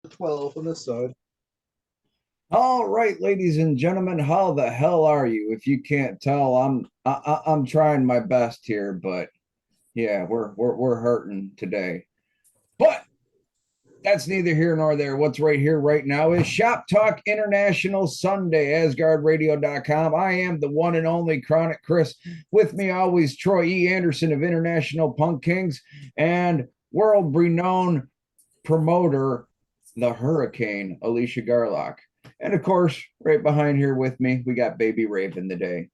12 on this side. All right, ladies and gentlemen, how the hell are you? If you can't tell, I'm trying my best here, but yeah, we're hurting today. But that's neither here nor there. What's right here right now is Shop Talk International Sunday, AsgardRadio.com. I am the one and only Chronic Chris. With me always Troy E. Anderson of International Punk Kings and world renowned promoter, the Hurricane, Alicia Garlock. And of course, right behind here with me, we got Baby Raven the day,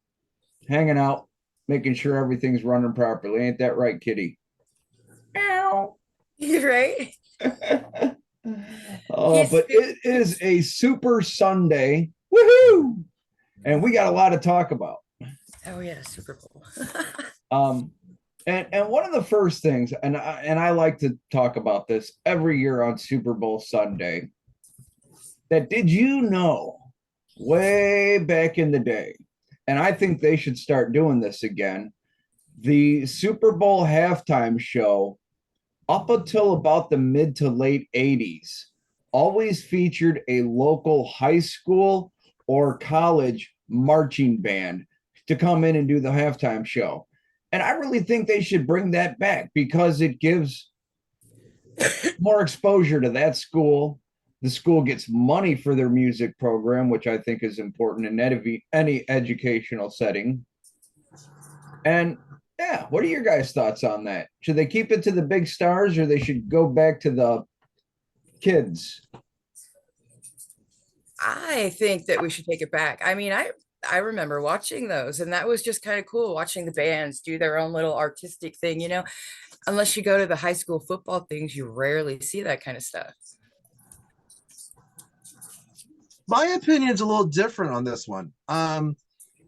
hanging out, making sure everything's running properly. Ain't that right, kitty? Ow. Right? He's But it is a super Sunday. Woohoo! And we got a lot to talk about. oh yeah, Super Bowl. Um, and one of the first things, and I like to talk about this every year on Super Bowl Sunday, that did you know way back in the day, and I think they should start doing this again, the Super Bowl halftime show up until about the mid to late 80s always featured a local high school or college marching band to come in and do the halftime show. And I really think they should bring that back because it gives more exposure to that school. The school gets money for their music program, which I think is important in any educational setting. And yeah, what are your guys' thoughts on that? Should they keep it to the big stars or they should go back to the kids? I think that we should take it back. I remember watching those, and that was just kind of cool watching the bands do their own little artistic thing, Unless you go to the high school football things, you rarely see that kind of stuff. My opinion is a little different on this one.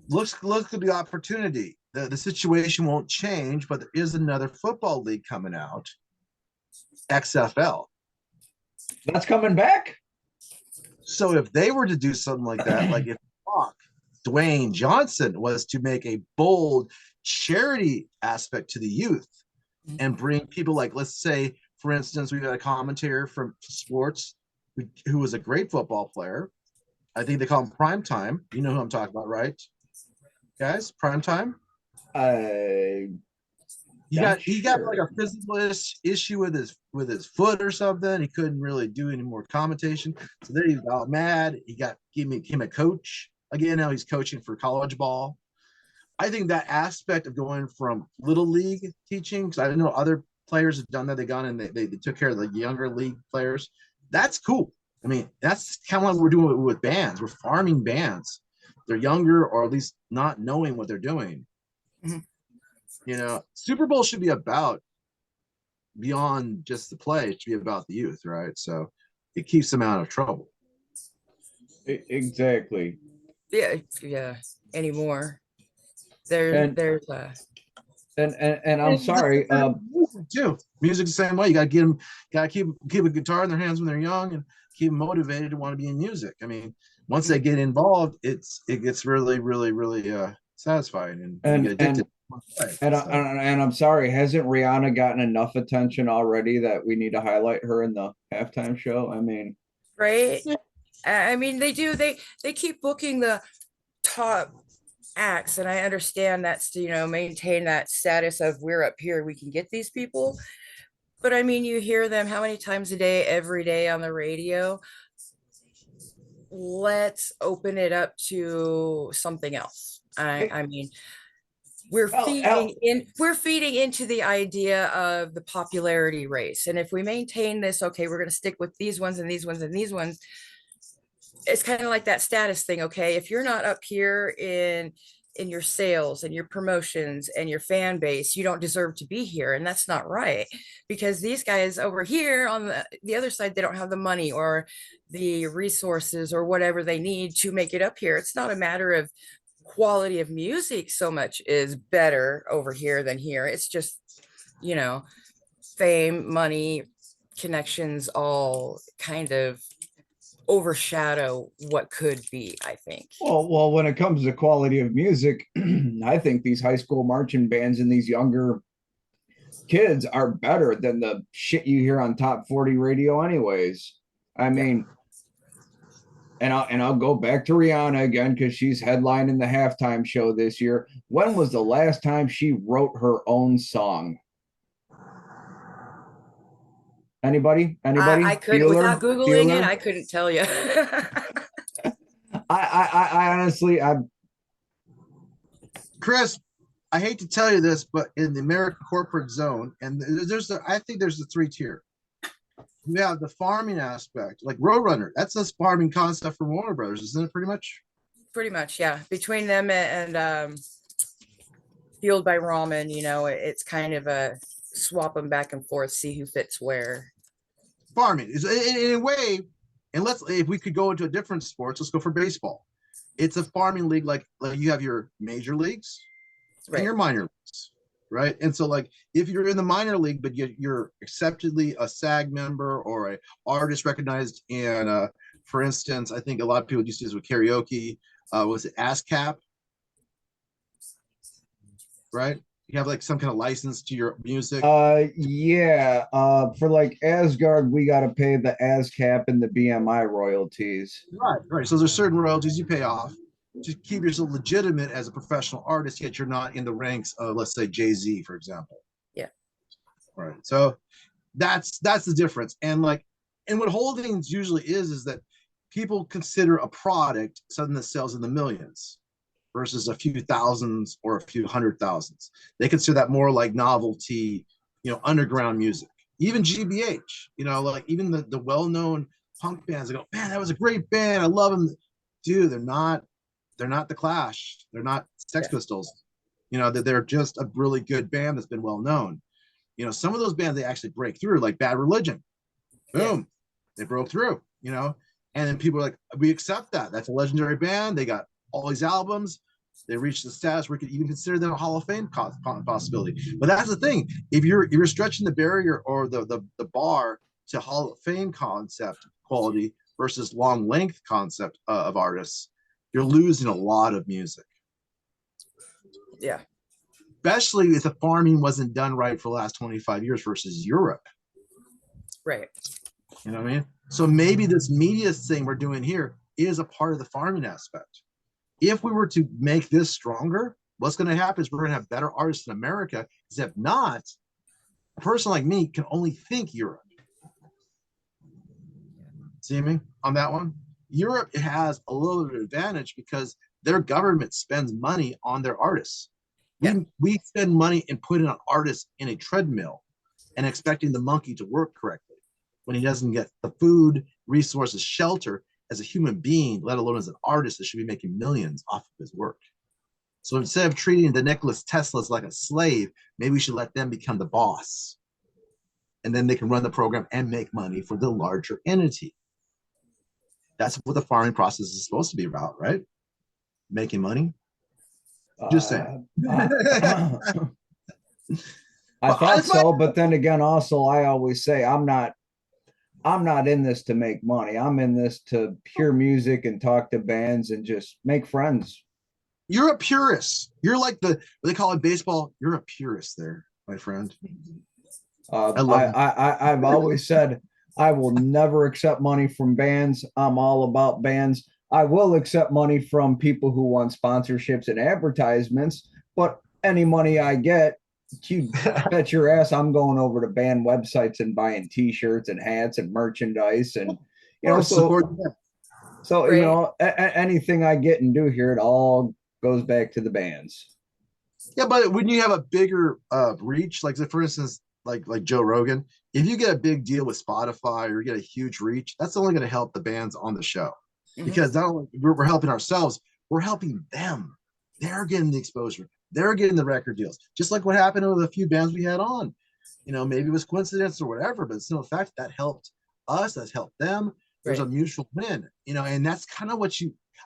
Look at the opportunity. The situation won't change, but there is another football league coming out, XFL. That's coming back. So if they were to do something like that, like if Dwayne Johnson was to make a bold charity aspect to the youth and bring people like, let's say, for instance, we've got a commentator from sports who was a great football player. I think they call him Prime Time. You know who I'm talking about, right? Guys, Prime Time. Uh, He got sure. like a physical issue with his foot or something. He couldn't really do any more commentation. So then he got mad. Became a coach again. Now he's coaching for college ball. I think that aspect of going from little league teaching, because I know other players have done that. They gone and they took care of the younger league players. That's cool. I mean, that's kind of like we're doing with bands. We're farming bands. They're younger or at least not knowing what they're doing. Mhm. Super Bowl should be about beyond just the play. It should be about the youth, right? So it keeps them out of trouble. Exactly. Yeah, yeah. Anymore. There, And there's and I'm And sorry. music too. Music the same way. You got to get them. Got to keep a guitar in their hands when they're young and keep them motivated to want to be in music. I mean, once they get involved, it gets really, really, really satisfying, and you get and addicted. and and I'm sorry. Hasn't Rihanna gotten enough attention already that we need to highlight her in the halftime show? I mean, right. I mean, they do. They keep booking the top acts, and I understand that's to maintain that status of we're up here, we can get these people. But I mean, you hear them how many times a day, every day on the radio. Let's open it up to something else. I mean, well, we're feeding into the idea of the popularity race. And if we maintain this, okay, we're going to stick with these ones and these ones and these ones. It's kind of like that status thing. Okay, if you're not up here in your sales and your promotions and your fan base, you don't deserve to be here. And that's not right, because these guys over here on the other side, they don't have the money or the resources or whatever they need to make it up here. It's not a matter of quality of music so much is better over here than here. It's just, you know, fame, money, connections all kind of overshadow what could be, I think. when it comes to quality of music, I think these high school marching bands and these younger kids are better than the shit you hear on top 40 radio anyways. I mean, and I'll go back to Rihanna again because she's headlining the halftime show this year. When was the last time she wrote her own song? Anybody? I couldn't, without Googling it, Bueller? I couldn't tell you. I honestly, Chris, I hate to tell you this, but in the American corporate zone, and I think there's a 3 tier. You have the farming aspect, like Roadrunner. That's a farming concept for Warner Brothers, isn't it? Pretty much. Pretty much, yeah. Between them and Fueled by Ramen, it's kind of a swap them back and forth, see who fits where. Farming is in a way, and if we could go into a different sports, let's go for baseball. It's a farming league, like you have your major leagues and your minor leagues, right? And so, like, if you're in the minor league, but you're acceptedly a SAG member or a artist recognized, and for instance, I think a lot of people used to do this with karaoke. Was it ASCAP? Right? You have like some kind of license to your music. Yeah. For like Asgard, we got to pay the ASCAP and the BMI royalties. Right. So there's certain royalties you pay off to keep yourself legitimate as a professional artist, yet you're not in the ranks of, let's say, Jay-Z, for example. Yeah. Right. So that's the difference. And what holdings usually is that people consider a product something that sells in the millions versus a few thousands or a few hundred thousands. They consider that more like novelty, underground music. Even GBH, like even the well-known punk bands, they go, man, that was a great band. I love them. Dude, they're not the Clash. They're not Sex Pistols. They're just a really good band that's been well known. Some of those bands, they actually break through, like Bad Religion. Boom. They broke through, and then people are like, we accept that. That's a legendary band. They got all these albums. They reached the status where we could even consider them a Hall of Fame possibility. But that's the thing. If you're stretching the barrier or the bar to Hall of Fame concept quality versus long length concept of artists, you're losing a lot of music. Yeah. Especially if the farming wasn't done right for the last 25 years versus Europe. Right. You know what I mean? So maybe this media thing we're doing here is a part of the farming aspect. If we were to make this stronger, what's going to happen is we're going to have better artists in America. Because if not, a person like me can only think Europe. See me on that one? Europe has a little bit of advantage because their government spends money on their artists. We spend money and put an artist in a treadmill and expecting the monkey to work correctly when he doesn't get the food, resources, shelter as a human being, let alone as an artist that should be making millions off of his work. So instead of treating the Nikola Teslas like a slave, maybe we should let them become the boss. And then they can run the program and make money for the larger entity. That's what the farming process is supposed to be about, right? Making money. Just saying. I thought so, but then again, also I always say I'm not in this to make money. I'm in this to hear music and talk to bands and just make friends. You're a purist. You're like what they call it baseball. You're a purist there, my friend. I've always said I will never accept money from bands. I'm all about bands. I will accept money from people who want sponsorships and advertisements, but any money I get, you bet your ass I'm going over to band websites and buying t-shirts and hats and merchandise and anything I get and do here, it all goes back to the bands. Yeah, but when you have a bigger reach, like for instance, like Joe Rogan, if you get a big deal with Spotify or you get a huge reach, that's only going to help the bands on the show. Because not only we're helping ourselves, we're helping them. They're getting the exposure. They're getting the record deals. Just like what happened with a few bands we had on. Maybe it was coincidence or whatever, but still, in fact, that helped us. That's helped them. There's a mutual win. And that's kind of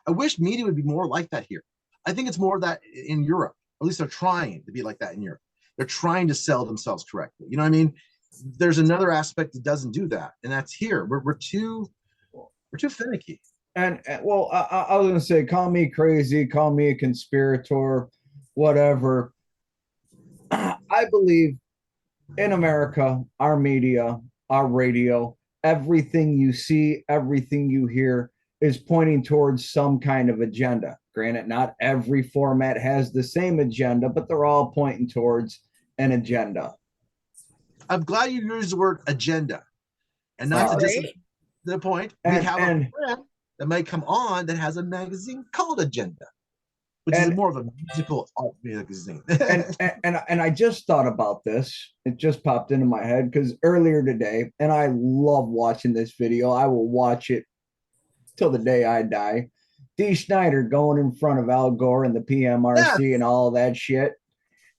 I wish media would be more like that here. I think it's more of that in Europe. At least they're trying to be like that in Europe. They're trying to sell themselves correctly. You know what I mean? There's another aspect that doesn't do that, and that's here. We're too finicky. And well, I was going to say, call me crazy, call me a conspirator, whatever. I believe in America, our media, our radio everything you see, everything you hear is pointing towards some kind of agenda. Granted, not every format has the same agenda, but they're all pointing towards an agenda. I'm glad you used the word agenda, and not to just the point. We have a friend that may come on that has a magazine called Agenda, which is more of a musical art magazine. and I just thought about this. It just popped into my head because earlier today, and I love watching this video. I will watch it till the day I die. Dee Snider going in front of Al Gore and the PMRC and all that shit.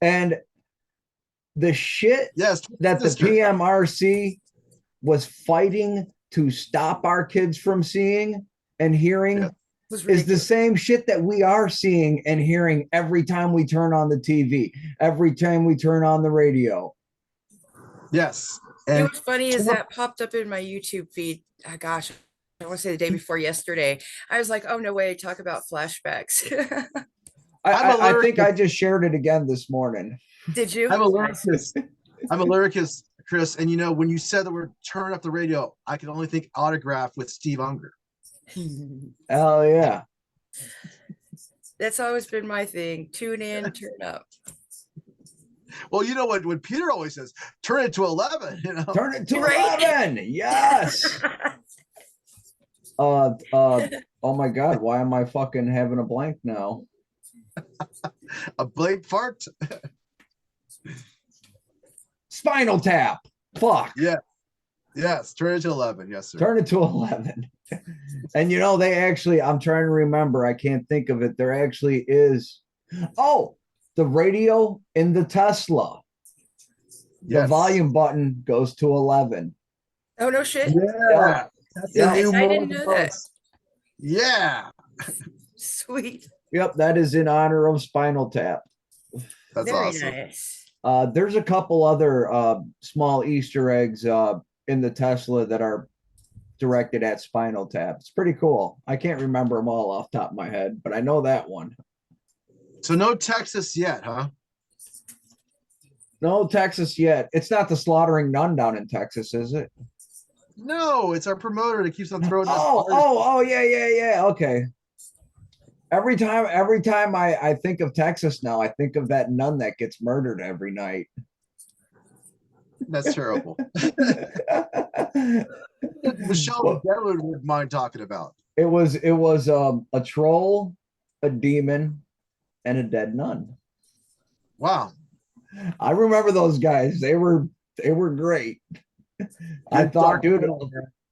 And the shit that the PMRC was fighting to stop our kids from seeing and hearing is the same shit that we are seeing and hearing every time we turn on the TV, every time we turn on the radio. Yes. And you know what's funny is that popped up in my YouTube feed. Oh, gosh, I want to say the day before yesterday. I was like, oh, no way, talk about flashbacks. I think I just shared it again this morning. Did you? I'm a lyricist, Chris. And you know, when you said the word turn up the radio, I could only think autograph with Steve Unger. Oh, yeah. That's always been my thing. Tune in, turn up. Well, you know what Peter always says, turn it to 11, you know. Turn it to 11. Yes. Oh my God, why am I fucking having a blank now? A blank fart. Spinal Tap. Fuck. Yeah. Yes. Turn it to 11. Yes, sir. Turn it to 11. And you know, they actually, I'm trying to remember, I can't think of it. There actually is, the radio in the Tesla. The volume button goes to 11. Oh, no shit. Yeah. I didn't know that. Yeah. Sweet. Yep, that is in honor of Spinal Tap. That's very awesome. Nice. There's a couple other small Easter eggs in the Tesla that are directed at Spinal Tap. It's pretty cool. I can't remember them all off the top of my head, but I know that one. So no Texas yet, huh? No Texas yet. It's not the Slaughtering Nun down in Texas, is it? No, it's our promoter that keeps on throwing. Yeah. Okay. Every time I think of Texas now, I think of that nun that gets murdered every night. That's terrible. Michelle Deadwood would mind talking about. It was a troll, a demon, and a dead nun. Wow. I remember those guys. They were great. I thought, dude,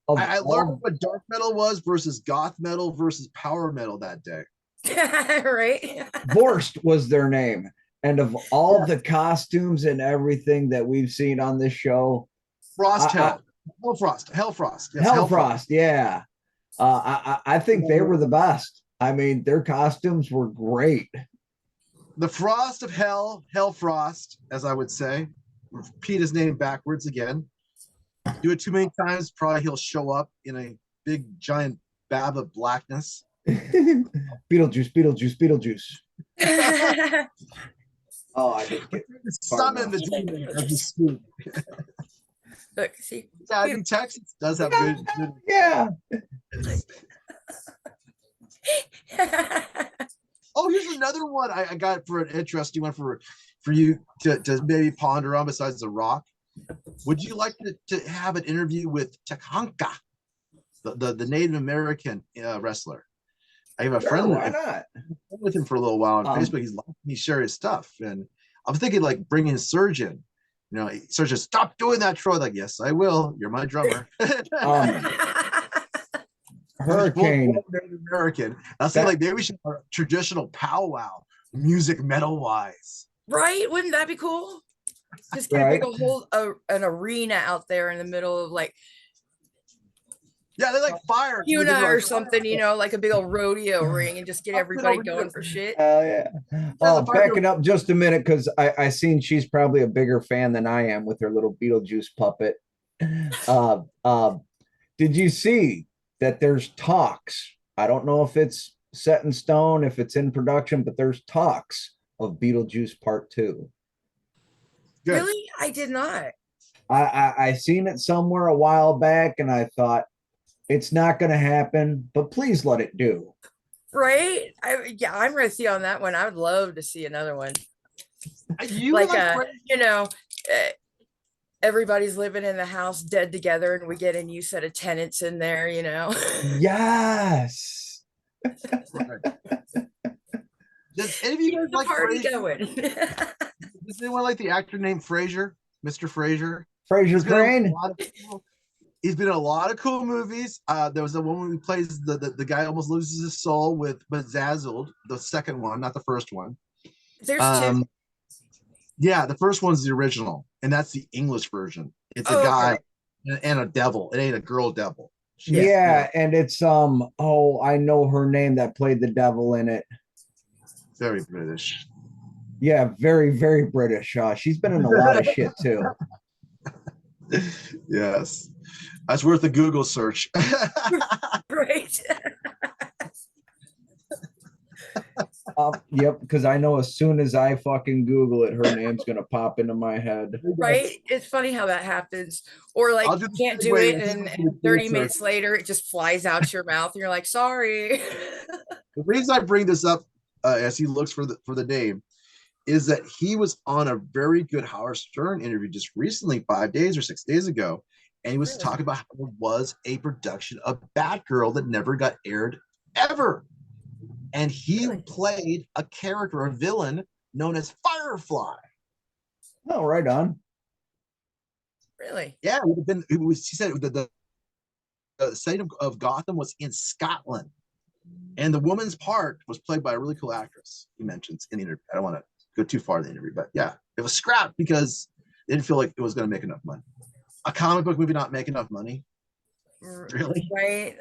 I learned what dark metal was versus goth metal versus power metal that day. Right. Vorst was their name. And of all the costumes and everything that we've seen on this show, Hellfrost. Yes, Hellfrost, yeah. I think they were the best. I mean, their costumes were great. The Frost of Hell, Hellfrost, as I would say. Repeat his name backwards again. Do it too many times, probably he'll show up in a big giant bab of blackness. Beetlejuice. Oh, I didn't get summon the demon as we speak. Look, see. Yeah, I think Texas does have good. Yeah. Oh, here's another one I got for an interesting one for you to maybe ponder on besides The Rock. Would you like to have an interview with Takanka, the Native American wrestler? I have a friend. Why not? With him for a little while on Facebook. He's letting me share his stuff, and I'm thinking like bringing Surgeon. You know, Surgeon, stop doing that, Troy. Like, yes, I will. You're my drummer. Hurricane American. I was thinking like maybe we should have a traditional powwow, music metal wise. Right? Wouldn't that be cool? Just get a whole an arena out there in the middle of like. Yeah, they like fire. Una or something, you know, like a big old rodeo ring and just get everybody going for shit. Yeah. Oh, back it up just a minute because I seen she's probably a bigger fan than I am with her little Beetlejuice puppet. Did you see that there's talks? I don't know if it's set in stone, if it's in production, but there's talks of Beetlejuice Part 2. Good. Really? I did not. I seen it somewhere a while back, and I thought it's not going to happen, but please let it do. Right? Yeah, I'm with you on that one. I would love to see another one. You Like like uh, everybody's living in the house dead together and we get a new set of tenants in there, Yes. right. Does any of you Keep guys the like party Frasier? going. Does anyone like the actor named Frasier? Mr. Frasier? Fraser He's been in a Crane. lot of he's been in a lot of cool movies. There was the one where he plays the guy almost loses his soul with Bezazzled, the second one, not the first one. There's two. Um, yeah, the first one's the original, and that's the English version. It's a Oh, guy okay. and a devil. It ain't a girl devil. Yeah. Yeah, and it's oh, I know her name that played the devil in it. Very British. Yeah, very, very British. She's been in a lot of shit too. Yes, that's worth a Google search. Right. Yep, because I know as soon as I fucking Google it, her name's gonna pop into my head. Right. It's funny how that happens. Or like I'll do you the can't do segue it, and and Google 30 search. minutes later it just flies out your mouth and you're like, sorry. The reason I bring this up as he looks for the name is that he was on a very good Howard Stern interview just recently, 5 days or 6 days ago, and he was Really? talking about how there was a production of Batgirl that never got aired ever, and he Really? played a character, a villain known as Firefly. Oh, right on. Really? Yeah, it would have been. He said the setting of Gotham was in Scotland, and the woman's part was played by a really cool actress. He mentions in the interview. I don't want to go too far in the interview, but yeah, it was scrapped because they didn't feel like it was going to make enough money. A comic book movie not make enough money, really? Right.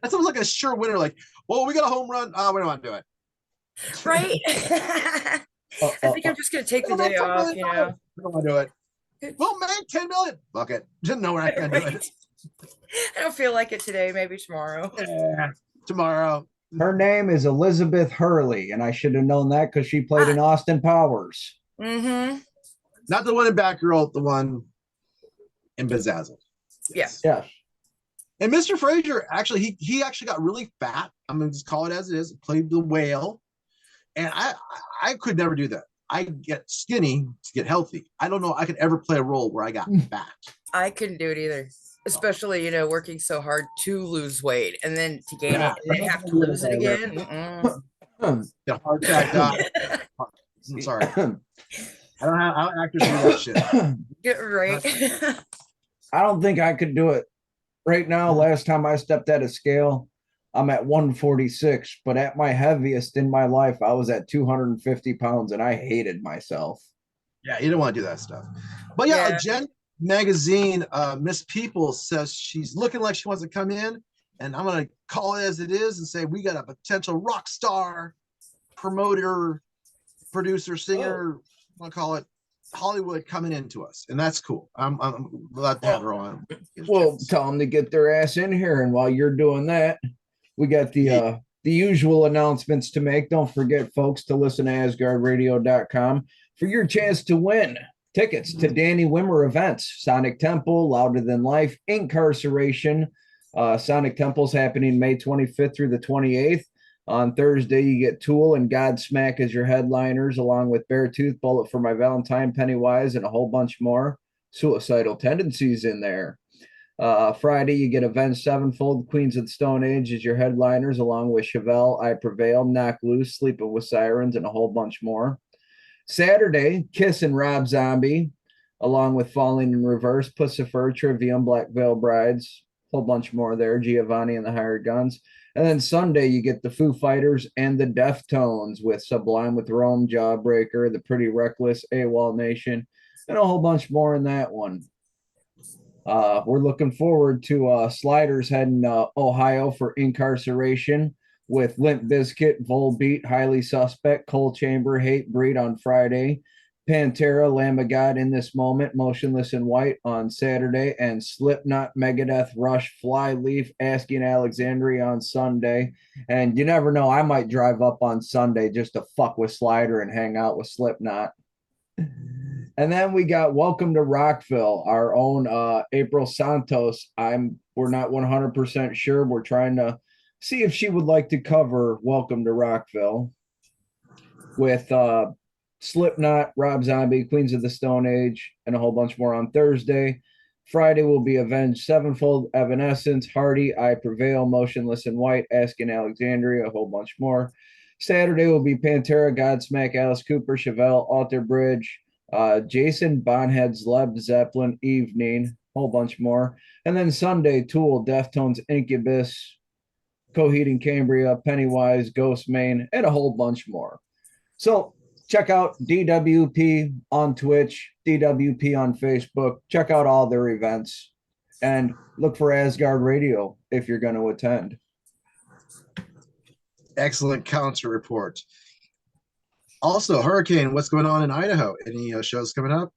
That's almost like a sure winner. Like, well, we got a home run. Oh, we don't want to do it. Right. I think I'm just gonna take the day off, We don't want to do it. We'll make 10 million. Fuck it. Just no, we're not going to do it. I don't feel like it today, maybe tomorrow. Yeah, tomorrow. Her name is Elizabeth Hurley, and I should have known that because she played in Austin Powers. Mm-hmm. Not the one in Batgirl, the one in Bezazzled. Yes. Yeah. And Mr. Frazier, actually, he actually got really fat. I'm gonna just call it as it is. Played the whale, and I could never do that. I get skinny to get healthy. I don't know I could ever play a role where I got fat. I couldn't do it either. Especially, working so hard to lose weight and then to gain it and then have to lose it again. The hard fat guy. I'm sorry. I don't know how actors do that shit. Get right. I don't think I could do it. Right now, last time I stepped at a scale, I'm at 146, but at my heaviest in my life, I was at 250 pounds and I hated myself. Yeah, you don't want to do that stuff. But yeah, Yeah. Jen magazine, Miss People says she's looking like she wants to come in, and I'm gonna call it as it is and say we got a potential rock star, promoter, producer, singer, I'm gonna call it Hollywood coming into us, and that's cool. I'm glad to have her on. Well, tell them to get their ass in here, and while you're doing that, we got the usual announcements to make. Don't forget, folks, to listen to AsgardRadio.com for your chance to win tickets to Danny Wimmer events, Sonic Temple, Louder Than Life, Incarceration. Sonic Temple's happening May 25th through the 28th. On Thursday, you get Tool and Godsmack as your headliners, along with Beartooth, Bullet for My Valentine, Pennywise, and a whole bunch more. Suicidal Tendencies in there. Friday, you get Avenged Sevenfold, Queens of the Stone Age as your headliners, along with Chevelle, I Prevail, Knock Loose, Sleeping with Sirens, and a whole bunch more. Saturday, Kiss and Rob Zombie, along with Falling in Reverse, Pussifer, Trivium, Black Veil Brides, a whole bunch more there, Giovanni and the Hired Guns. And then Sunday, you get the Foo Fighters and the Deftones with Sublime with Rome, Jawbreaker, the Pretty Reckless, AWOL Nation, and a whole bunch more in that one. We're looking forward to Sliders heading Ohio for Incarceration with Limp Bizkit, Volbeat, Highly Suspect, Cold Chamber, Hate Breed on Friday, Pantera, Lamb of God, In This Moment, Motionless in White on Saturday, and Slipknot, Megadeth, Rush, Flyleaf, Asking Alexandria on Sunday. And you never know, I might drive up on Sunday just to fuck with Slider and hang out with Slipknot. And then we got Welcome to Rockville, our own April Santos. We're not 100% sure. We're trying to see if she would like to cover Welcome to Rockville with Slipknot, Rob Zombie, Queens of the Stone Age, and a whole bunch more on Thursday. Friday will be Avenged Sevenfold, Evanescence, Hardy, I Prevail, Motionless in White, Asking Alexandria, a whole bunch more. Saturday will be Pantera, Godsmack, Alice Cooper, Chevelle, Alter Bridge, Jason Bonhead's Led Zeppelin, Evening, a whole bunch more. And then Sunday, Tool, Deftones, Incubus, Coheed and Cambria, Pennywise, Ghost Main, and a whole bunch more. So check out DWP on Twitch, DWP on Facebook. Check out all their events and look for Asgard Radio if you're going to attend. Excellent concert report. Also, Hurricane, what's going on in Idaho? Any shows coming up?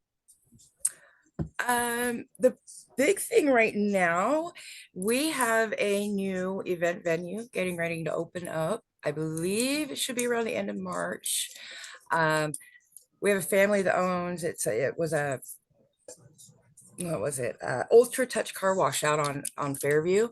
The big thing right now, we have a new event venue getting ready to open up. I believe it should be around the end of March. We have a family that owns Ultra Touch Car Wash out on Fairview.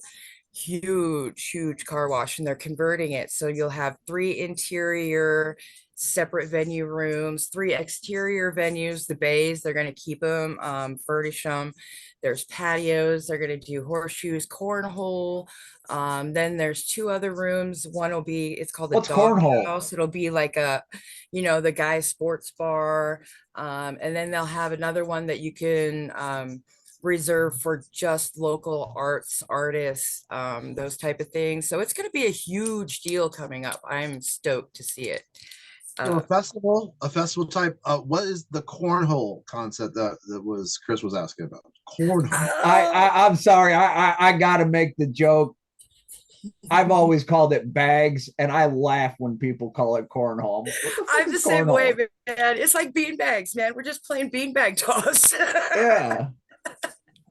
Huge car wash, and they're converting it. So you'll have 3 interior separate venue rooms, 3 exterior venues, the bays, they're going to keep them, furnish them. There's patios, they're going to do horseshoes, cornhole. Then there's 2 other rooms. One will be, it's called the What's dog cornhole? house. It'll be like the guy's sports bar. And then they'll have another one that you can reserve for just local artists, those type of things. So it's going to be a huge deal coming up. I'm stoked to see it. So a festival type. What is the cornhole concept that was Chris was asking about? Cornhole. I'm sorry. I got to make the joke. I've always called it bags, and I laugh when people call it cornhole. I'm the same way, man. It's like bean bags, man. We're just playing beanbag toss. Yeah.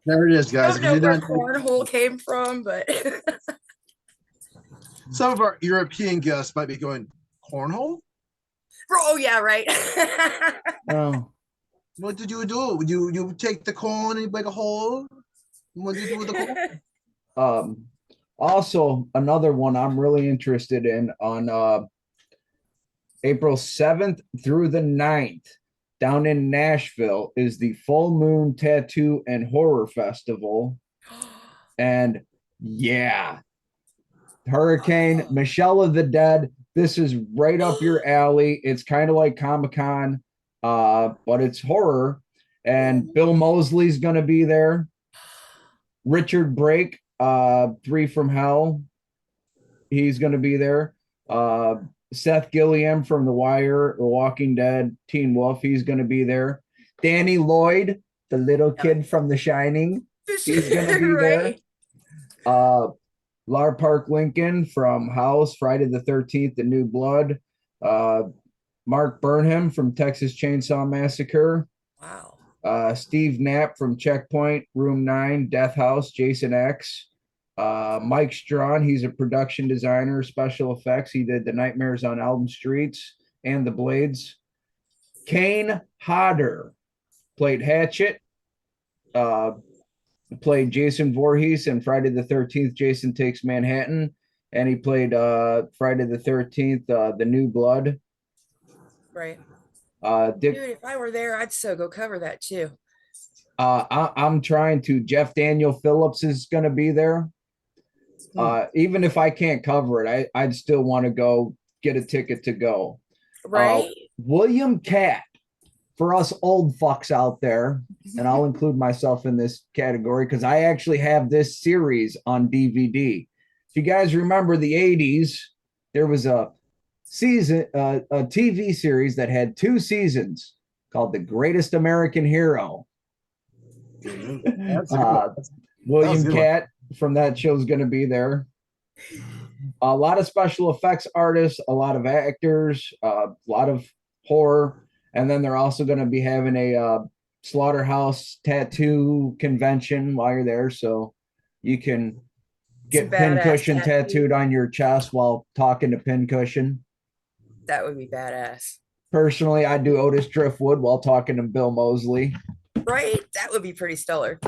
There it is, guys. I don't know where cornhole came from, but some of our European guests might be going, cornhole? Oh yeah, right. Oh. What did you do? You take the corn and make a hole? What did you do with the corn? Also, another one I'm really interested in on April 7th through the 9th down in Nashville is the Full Moon Tattoo and Horror Festival. And yeah, Hurricane, Michelle of the Dead. This is right up your alley. It's kind of like Comic-Con, but it's horror. And Bill Moseley's going to be there. Richard Brake, 3 from Hell. He's going to be there. Seth Gilliam from The Wire, The Walking Dead, Teen Wolf. He's going to be there. Danny Lloyd, the little kid from The Shining. He's going to be right. there. Lar Park Lincoln from House, Friday the 13th, The New Blood. Mark Burnham from Texas Chainsaw Massacre. Wow. Steve Knapp from Checkpoint, Room 9, Death House, Jason X. Mike Strawn, he's a production designer, special effects. He did the Nightmares on Elm Streets and the Blades. Kane Hodder played Hatchet. Played Jason Voorhees in Friday the 13th, Jason Takes Manhattan. And he played Friday the 13th, The New Blood. Right. Dick, Dude, if I were there, I'd so go cover that too. I'm trying to. Jeff Daniel Phillips is going to be there. Even if I can't cover it, I'd still want to go get a ticket to go. Right. William Catt, for us old fucks out there, and I'll include myself in this category because I actually have this series on DVD. If you guys remember the 80s, there was a TV series that had 2 seasons called The Greatest American Hero. William Catt from that show is going to be there. A lot of special effects artists, a lot of actors, a lot of horror. And then they're also going to be having a slaughterhouse tattoo convention while you're there. So you can get Pincushion tattooed on your chest while talking to Pincushion. That would be badass. Personally, I do Otis Driftwood while talking to Bill Moseley. Right? That would be pretty stellar.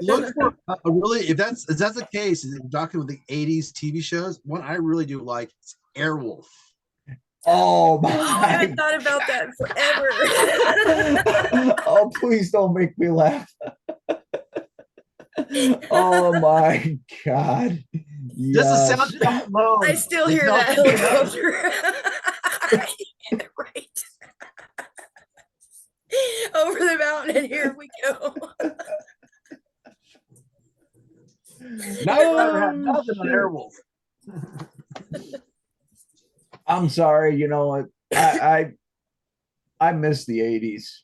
Look for a really, if that's the case, and talking with the 80s TV shows, one I really do like is Airwolf. Oh I my! haven't thought about that forever. Oh, please don't make me laugh. Oh my God! Just the Yes. soundtrack alone. I still hear It's that not- helicopter. Right. Over the mountain, and here we go. I'd rather have nothing on Airwolf. I'm sorry, you know what? I miss the 80s.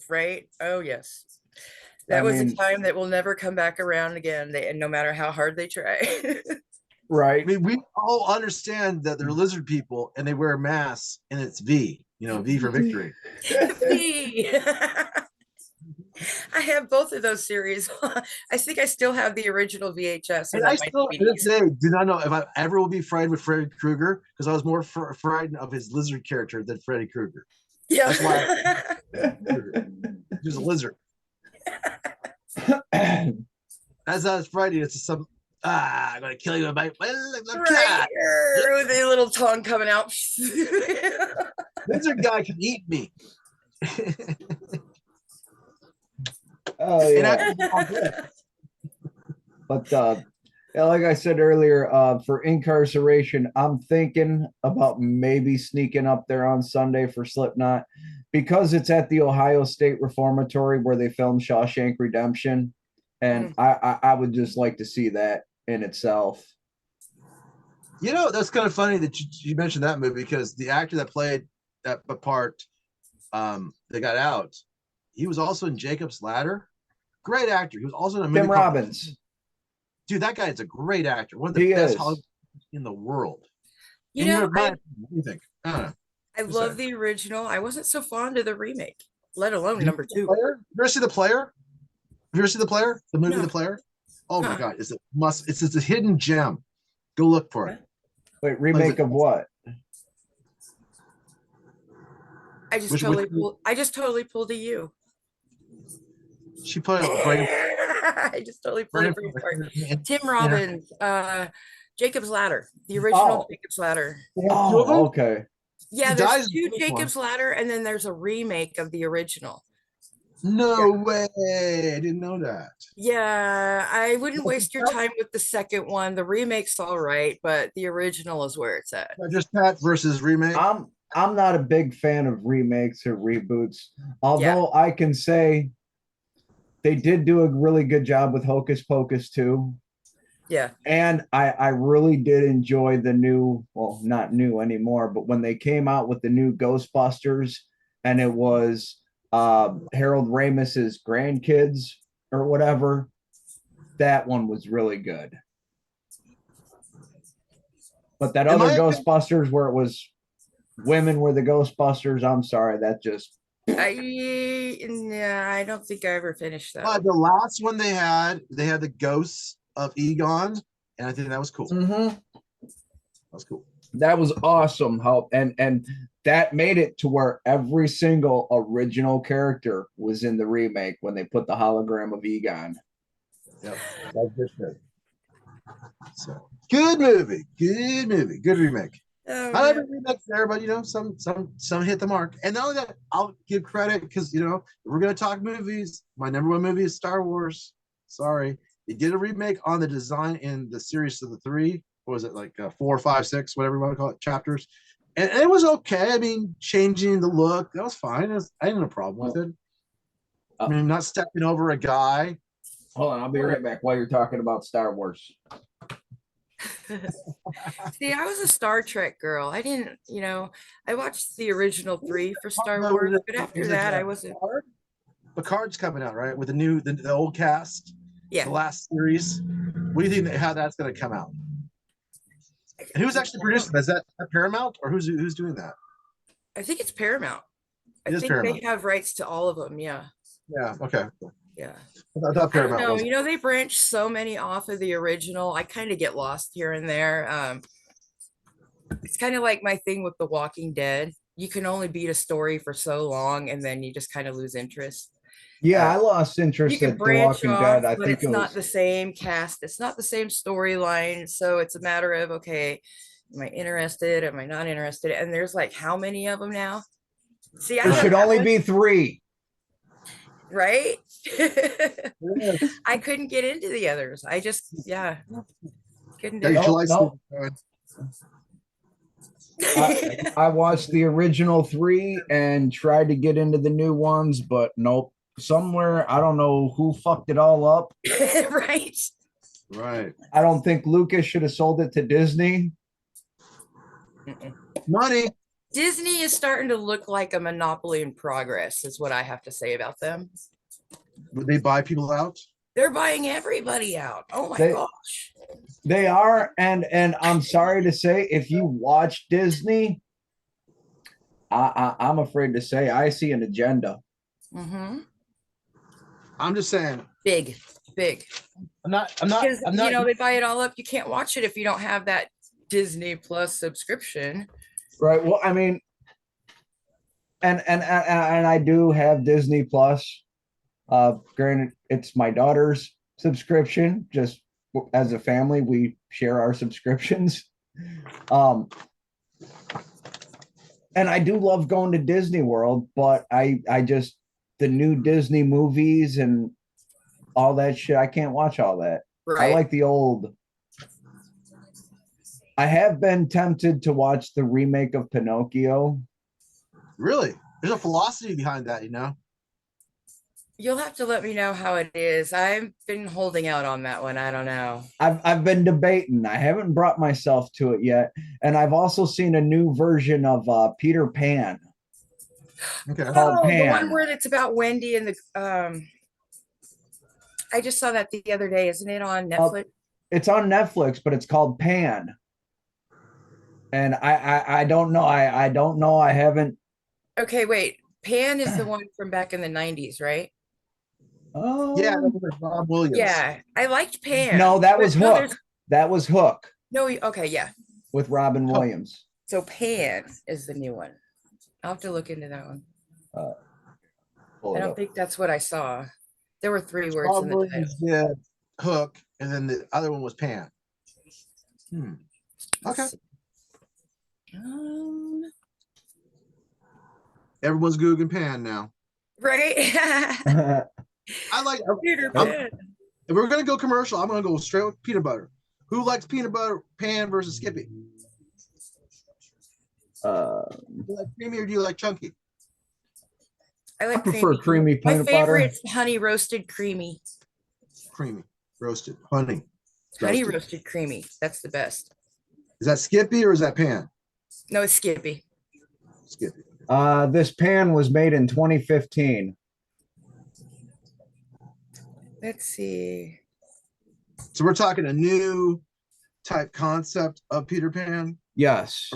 Right? Oh, yes. That was mean, a time that will never come back around again, and no matter how hard they try. right? I mean, we all understand that they're lizard people and they wear masks, and it's V. V for victory. Me. I have both of those series. I think I still have the original VHS. And I still to this day do not know if I ever will be afraid with Freddy Krueger, because I was more frightened of his lizard character than Freddy Krueger. Yeah. That's why he's a lizard. As Freddy, it's some I'm gonna kill you with my right here, with a little tongue coming out. Lizard guy can eat me. Oh yeah. But like I said earlier, for incarceration, I'm thinking about maybe sneaking up there on Sunday for Slipknot, because it's at the Ohio State Reformatory where they filmed Shawshank Redemption, and I would just like to see that in itself. That's kind of funny that you mentioned that movie, because the actor that played that part that got out, he was also in Jacob's Ladder. Great actor. He was also in a movie Tim Robbins. Dude, that guy is a great actor. One of the best Hollywood in the world. What do you think? I love the original. I wasn't so fond of the remake, let alone number 2. You ever see The Player? Have you ever seen The Player? The movie The Player? Oh my God. It's a hidden gem. Go look for it. Wait, remake of what? I just totally pulled a U. She played Brain. I just totally pulled a brain part. Tim Robbins, Jacob's Ladder, the original Jacob's Ladder. Oh, okay. Yeah, there's 2 Jacob's Ladder, and then there's a remake of the original. No way. I didn't know that. Yeah, I wouldn't waste your time with the second one. The remake's all right, but the original is where it's at. Just Pat versus remake. I'm not a big fan of remakes or reboots, although I can say they did do a really good job with Hocus Pocus 2. Yeah. And I really did enjoy the new, well, not new anymore, but when they came out with the new Ghostbusters, and it was Harold Ramis's grandkids or whatever, that one was really good. But that other Ghostbusters where it was women were the Ghostbusters, I'm sorry, that just I don't think I ever finished that. The last one they had the ghosts of Egon, and I think that was cool. Mm-hmm. That was cool. That was awesome. And that made it to where every single original character was in the remake when they put the hologram of Egon. Yep, that's good. So good movie, good remake. Not every remake's there, but some hit the mark. And not only that, I'll give credit because if we're gonna talk movies, my number 1 movie is Star Wars. Sorry, they did a remake on the design in the series of the 3. What was it, like 4, 5, 6, whatever you want to call it, chapters? And it was okay. I mean, changing the look, that was fine. I didn't have a problem with it. I mean, not stepping over a guy. Hold on, I'll be right back while you're talking about Star Wars. See, I was a Star Trek girl. I didn't, I watched the original 3 for Star Wars, but after that, I wasn't. Picard's coming out, right? With the old cast. Yeah. The last series. What do you think how that's going to come out? And who's actually producing that? Is that Paramount, or who's doing that? I think it's Paramount. I think Paramount. they have rights to all of them. Yeah. Yeah. Okay. Yeah. I thought Paramount. I don't know. They branched so many off of the original. I kind of get lost here and there. It's kind of like my thing with The Walking Dead. you can only beat a story for so long, and then you just kind of lose interest. Yeah, I lost You interest can at The branch Walking off, Dead. I but think it's it not was the same cast. It's not the same storyline. So it's a matter of, okay, am I interested? Am I not interested? And there's like how many of them now? See, I there thought should that only was be 3. right. Yes. I couldn't get into the others. I just, yeah, couldn't do Got your it. July Nope. I watched the original 3 and tried to get into the new ones, but nope. Somewhere, I don't know who fucked it all up. Right. Right. I don't think Lucas should have sold it to Disney. Money. Disney is starting to look like a monopoly in progress, is what I have to say about them. Would they buy people out? They're buying everybody out. Oh my gosh. They are, and I'm sorry to say, if you watch Disney, I'm afraid to say I see an agenda. Mm-hmm. I'm just saying. Big. I'm not. Because, you know, they buy it all up. You can't watch it if you don't have that Disney Plus subscription. Right. Well, I mean, and I do have Disney Plus. Granted, it's my daughter's subscription. Just as a family, we share our subscriptions. And I do love going to Disney World, but I just the new Disney movies and all that shit, I can't watch all that. Right. I like the old. I have been tempted to watch the remake of Pinocchio. Really? There's a philosophy behind that, you know? You'll have to let me know how it is. I've been holding out on that one. I don't know. I've been debating. I haven't brought myself to it yet. And I've also seen a new version of Peter Pan. Okay. Called Pan. The one where it's about Wendy and the I just saw that the other day. Isn't it on Netflix? It's on Netflix, but it's called Pan. And I don't know. I don't know. I haven't. Okay, wait. Pan is the one from back in the 90s, right? Oh Yeah, that was like Rob Williams. Yeah, I liked Pan. No, that was no, Hook. That was Hook No, okay, yeah. with Robin Williams. So Pan is the new one. I'll have to look into that one. I don't think that's what I saw. There were 3 words Rob in the Williams title. did Hook, and then the other one was Pan. Okay. Everyone's Googling Pan now. Right? I like Peter Pan. If we're gonna go commercial, I'm gonna go straight with peanut butter. Who likes peanut butter, Pan versus Skippy? Do you like creamy or do you like chunky? I like prefer creamy My peanut butter. favorite's honey roasted creamy. Creamy, roasted, honey. Honey roasted creamy. That's the best. Is that Skippy or is that Pan? No, it's Skippy. Skippy. This pan was made in 2015. Let's see. So we're talking a new type concept of Peter Pan. Yes.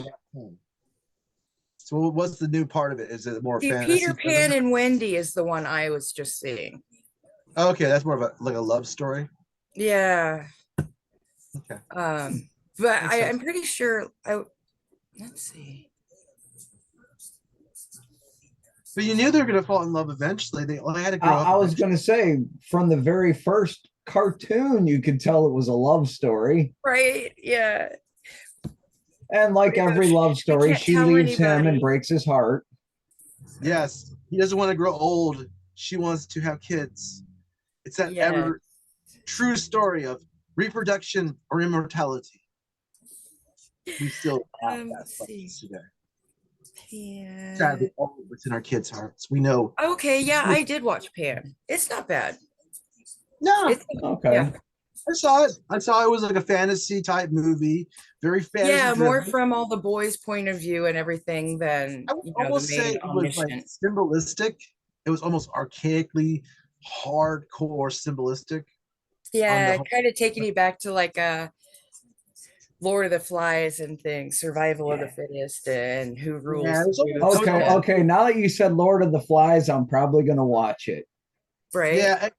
So what's the new part of it? Is it more fantasy? Peter Pan and Wendy is the one I was just seeing. Okay, that's more of a love story. Yeah. Okay. But I'm pretty sure let's see. But you knew they were going to fall in love eventually. They had to grow up. I was going to say, from the very first cartoon, you could tell it was a love story. Right? Yeah. And like every love story, she leaves him and breaks his heart. Yes. He doesn't want to grow old. She wants to have kids. It's that ever true story of reproduction or immortality. We still have that today. Pan. Sadly, it's in our kids' hearts. We know. Okay, yeah, I did watch Pan. It's not bad. No. Okay. Yeah. I saw it. It was like a fantasy type movie. Very fantasy. Yeah, more from all the boys' point of view and everything than I would almost say it was like symbolistic. It was almost archaically hardcore symbolistic. Yeah, kind of taking you back to like Lord of the Flies and things, survival of the fittest, and who rules. Yeah, okay. Now that you said Lord of the Flies, I'm probably gonna watch it. Right? Yeah,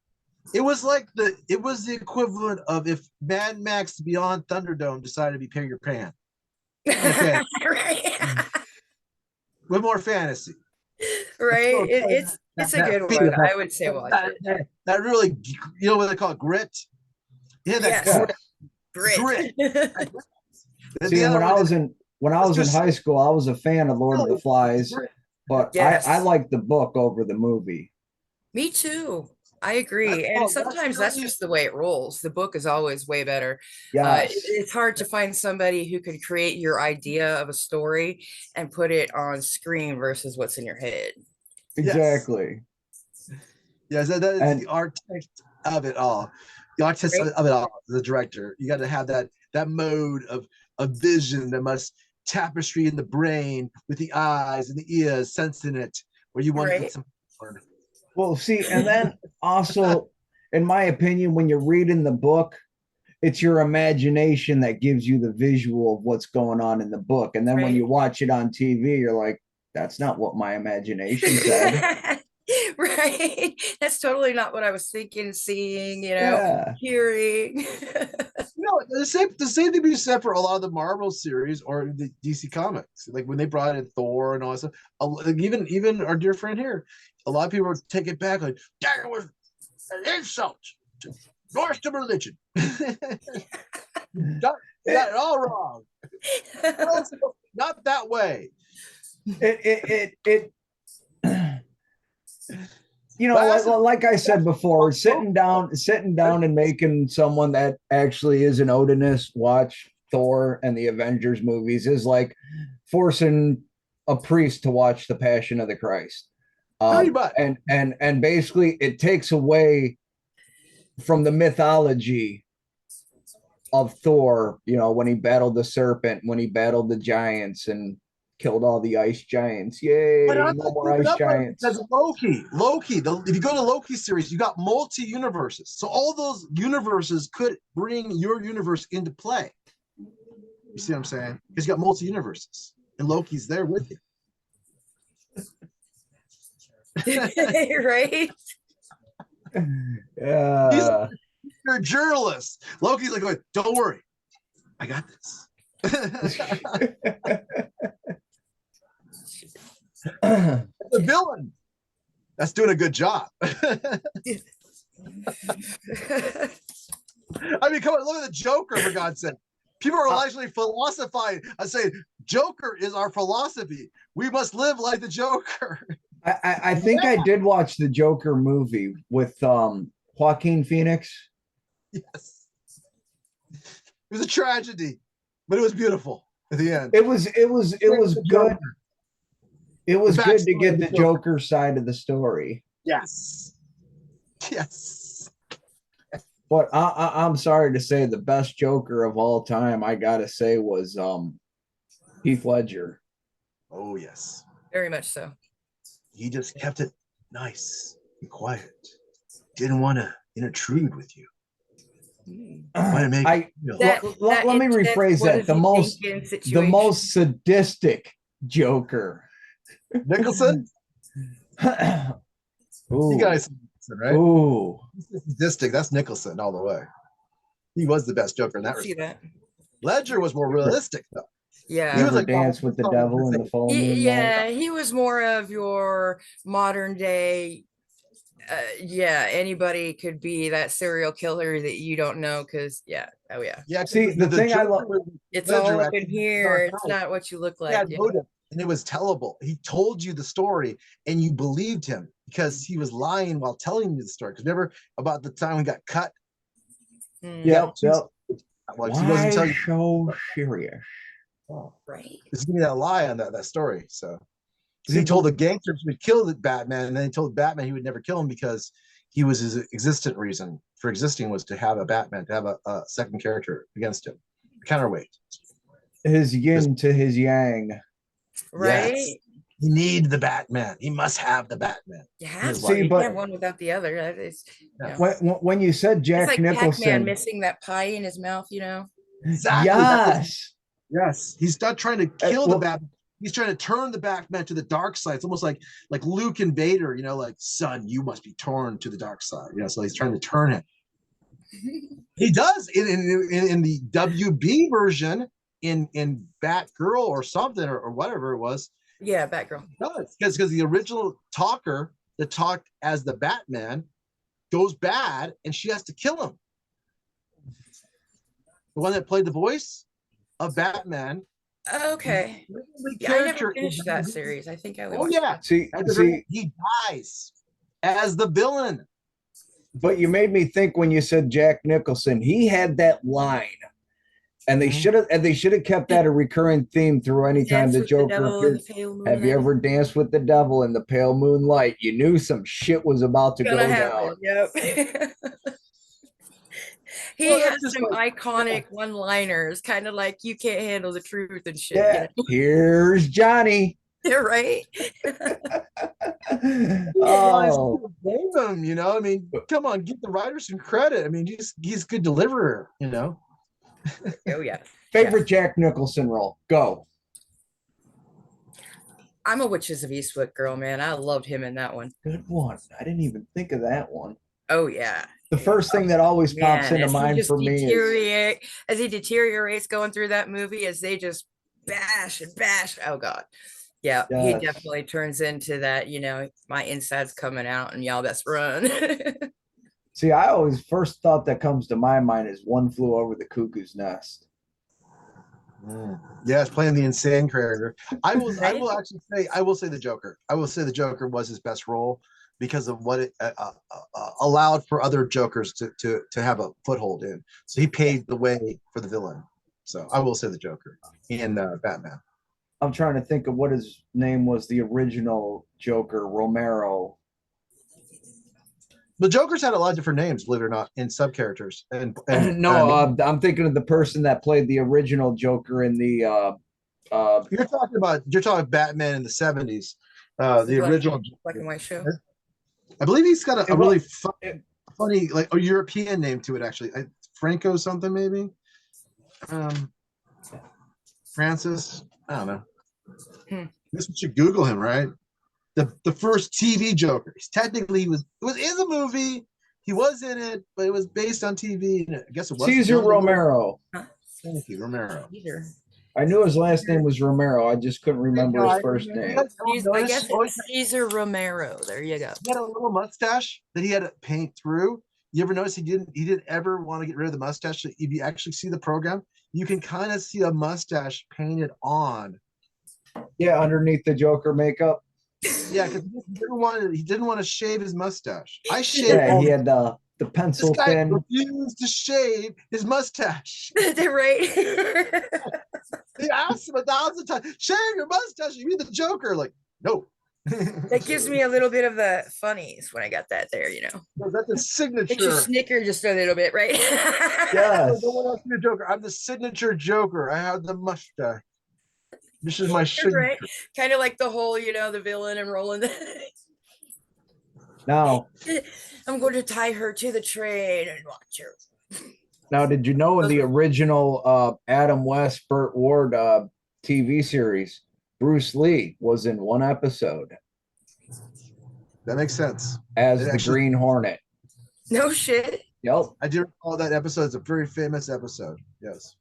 it was like the equivalent of if Mad Max Beyond Thunderdome decided to be Peter Pan. Okay. Right. with more fantasy. Right. So, It's a good fear, one. I would say watch it. that really, you know what they call it? Grit. Yeah, that Yes. grit. Grit. See, and when I was in high school, I was a fan of Lord of the Flies, but Yes. I liked the book over the movie. Me too. I agree. And sometimes that's just the way it rolls. The book is always way better. Yes. It's hard to find somebody who can create your idea of a story and put it on screen versus what's in your head. Exactly. Yes, that is the artist of it all. The artist of it all, the director. You got to have that mode of vision that must tapestry in the brain with the eyes and the ears, sensing it where you want to get some. Well, see, and then also, in my opinion, when you're reading the book, it's your imagination that gives you the visual of what's going on in the book. And then when you watch it on TV, you're like, that's not what my imagination said. Right. That's totally not what I was thinking, seeing, hearing. The same thing be said for a lot of the Marvel series or the DC comics. Like when they brought in Thor and all that stuff. Even our dear friend here, a lot of people take it back like that was an insult to Norse religion. got it all wrong. Not that way. Like I said before, sitting down and making someone that actually is an Odinist watch Thor and the Avengers movies is like forcing a priest to watch The Passion of the Christ. And basically it takes away from the mythology of Thor, when he battled the serpent, when he battled the giants and killed all the ice giants. Yay! No more ice giants. Because Loki. If you go to Loki series, you got multi-universes. So all those universes could bring your universe into play. You see what I'm saying? Because you got multi-universes, and Loki's there with you. Right? You're a journalist. Loki's like going, don't worry, I got this. The villain that's doing a good job. I mean, come on, look at the Joker, for God's sake. People are actually philosophizing. I say Joker is our philosophy. We must live like the Joker. I think I did watch the Joker movie with Joaquin Phoenix. Yes. It was a tragedy, but it was beautiful at the end. It was good. It was good to get the Joker side of the story. Yes. But I'm sorry to say the best Joker of all time, I gotta say, was Heath Ledger. Oh yes. Very much so. He just kept it nice and quiet. Didn't want to intrude with you. Let me rephrase that. The most sadistic Joker. Nicholson? You guys, right? Ooh. Sadistic. That's Nicholson all the way. He was the best Joker in that respect. That. Ledger was more realistic, though. Yeah. He was like Dance with the Devil in the Full Moon. Yeah, he was more of your modern day. Anybody could be that serial killer that you don't know because yeah. See, the thing I love, it's all up in here. It's not what you look like. And it was tellable. He told you the story and you believed him because he was lying while telling you the story. Because remember about the time we got cut? Yep. Why he wasn't telling you. So serious. Oh, right. Just give me that lie on that story. So because he told the gangsters he would kill the Batman, and then he told Batman he would never kill him because he was his existent reason for existing was to have a Batman, to have a second character against him, counterweight. His yin to his yang. Right. Yes. He needs the Batman. He must have the Batman. You have to. You can't have one without the other. That is, when you said Jack it's like Nicholson, Pac-Man missing that pie in his mouth, Exactly. Yes. He's not trying to kill the Batman. He's trying to turn the Batman to the dark side. It's almost like Luke and Vader, like, son, you must be torn to the dark side. So he's trying to turn him. He does in the WB version in Batgirl or something or whatever it was. Yeah, Batgirl. No, because the original talker that talked as the Batman goes bad, and she has to kill him. The one that played the voice of Batman. Okay. Yeah, I never finished that series. I think I only watched yeah. See, he dies as the villain. but you made me think when you said Jack Nicholson, he had that line. And they should have kept that a recurring theme through any time the Joker appeared. Have you ever danced with the devil in the pale moonlight? You knew some shit was about to go down. Yep. He has some iconic one-liners, kind of like "You can't handle the truth" and shit. Yeah. You know? Here's Johnny. You're right. Oh, blame him. You know, I mean, come on, give the writer some credit. I mean, he's a good deliverer. You know. Oh yeah. Favorite Jack Nicholson role? Go. I'm a Witches of Eastwick girl, man. I loved him in that one. Good one. I didn't even think of that one. Oh yeah. The first thing that always pops into mind for me is as he deteriorates going through that movie, as they just bash and bash. Oh god. Yeah, yes. He definitely turns into that, you know, my inside's coming out and y'all best run. See, I always first thought that comes to my mind is One Flew Over the Cuckoo's Nest. Yeah, it's playing the insane character. I will say the Joker. I will say the Joker was his best role because of what it allowed for other Jokers to have a foothold in. So he paved the way for the villain. So I will say the Joker in Batman. I'm trying to think of what his name was, the original Joker, Romero. The Joker's had a lot of different names, believe it or not, in sub-characters. I'm thinking of the person that played the original Joker in the You're talking Batman in the 70s. The original black and white show. I believe he's got a really funny, like a European name to it, actually. Franco something, maybe. Francis. I don't know. This we should Google him, right? The first TV Joker. Technically, it was in the movie. He was in it, but it was based on TV. I guess it was Cesar Romero. Thank you, Romero. I knew his last name was Romero. I just couldn't remember his first name. I guess it's Cesar Romero. There you go. He had a little mustache that he had to paint through. You ever notice he didn't ever want to get rid of the mustache? So if you actually see the program, you can kind of see a mustache painted on. Yeah, underneath the Joker makeup. Yeah, because he didn't want to shave his mustache. I shaved. Yeah, he had the pencil this guy thin. refused to shave his mustache. They're right. He asked him 1,000 times, shave your mustache. You be the Joker. Like, no. That gives me a little bit of the funnies when I got that there, you know. So that's a signature. Makes you snicker just a little bit, right? Yes. No one else be a Joker. I'm the signature Joker. I have the mustache. This is my signature. Right. Kind of like the whole, you know, the villain and rolling the Now, I'm going to tie her to the train and watch her. Now, did you know in the original Adam West, Burt Ward TV series, Bruce Lee was in one episode? That makes sense. As the Green Hornet. No shit. Yep. I do recall that episode. It's a very famous episode. Yes.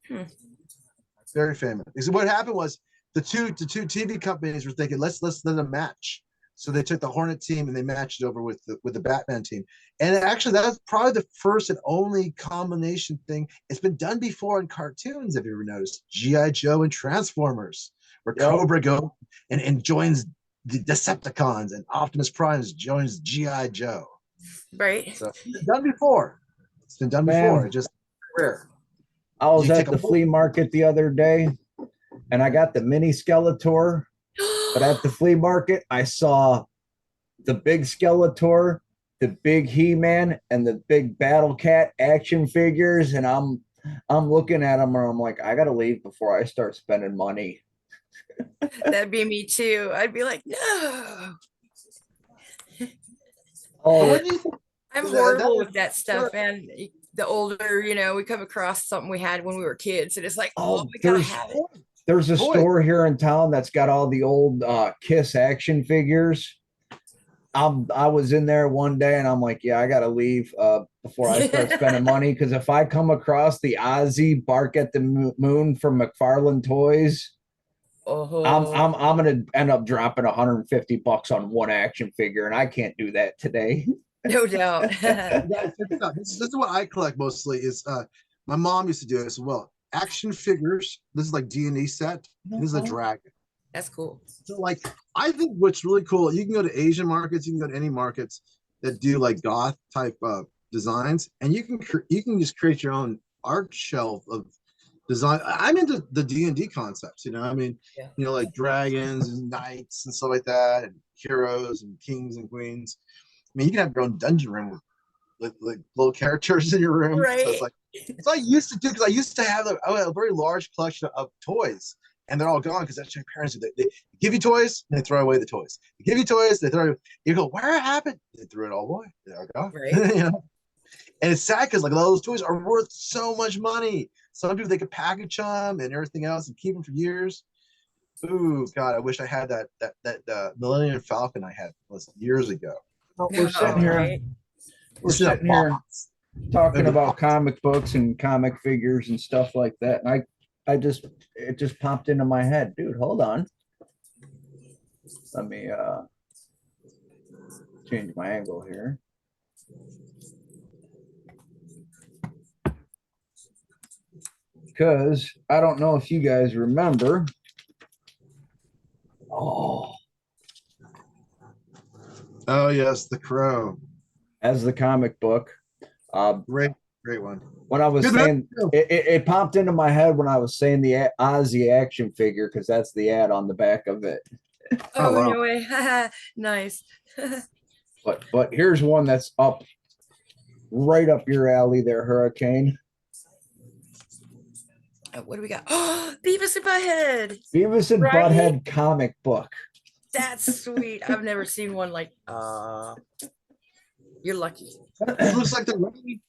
Very famous. Because what happened was the two TV companies were thinking, let's let them match. So they took the Hornet team and they matched it over with the Batman team. And actually, that was probably the first and only combination thing. It's been done before in cartoons, have you ever noticed? G.I. Joe and Transformers, where Cobra goes and joins the Decepticons, and Optimus Prime joins G.I. Joe. Right. So it's been done before. It's been done before. It's just rare. I was at the flea market the other day, and I got the mini Skeletor. But at the flea market, I saw the big Skeletor, the big He-Man, and the big Battle Cat action figures, and I'm looking at them, and I'm like, I gotta leave before I start spending money. That'd be me too. I'd be like, no. Oh, I'm horrible with that stuff, and the older, you know, we come across something we had when we were kids, and it's like, oh we gotta have it. There's a store here in town that's got all the old Kiss action figures. I was in there one day and I'm like, yeah, I got to leave before I start spending money. Because if I come across the Ozzy Bark at the Moon from McFarlane Toys, Oh, I'm gonna end up dropping $150 on one action figure, and I can't do that today. no doubt. You guys, check this out. This is what I collect mostly. Is my mom used to do this as well. Action figures. This is like D&D set. And this is a dragon. That's cool. So like, I think what's really cool, you can go to Asian markets, you can go to any markets that do like goth type designs, and you can just create your own art shelf of design. I'm into the D&D concepts, you know. I mean, Yeah. you know, like dragons and knights and stuff like that, and heroes and kings and queens. I mean, you can have your own dungeon room with like little characters in your room. So it's Right. like, so I used to do, because I used to have a very large collection of toys, and they're all gone because that's your parents. They give you toys and they throw away the toys. They give you toys, they throw. You go, where happened? They threw it all away. They're gone. Right. You know, and it's sad because like all those toys are worth so much money. Some people they could package them and everything else and keep them for years. Ooh, God, I wish I had that Millennium Falcon I had years ago. We're sitting here. Right. We're sitting here talking Maybe about comic books and comic figures and stuff like that. And it just popped into my head, dude. Hold on. Let me change my angle here. Because I don't know if you guys remember. Oh, yes, the Crow. as the comic book. Great one. When I was Good saying man. it popped into my head when I was saying the Ozzy action figure, because that's the ad on the back of it. Oh, wow. no way. Nice. But here's one that's up right up your alley there, Hurricane. What do we got? Oh, Beavis and Butthead. Beavis and Right? Butthead comic book. That's sweet. I've never seen one like you're lucky. It looks like they're ready.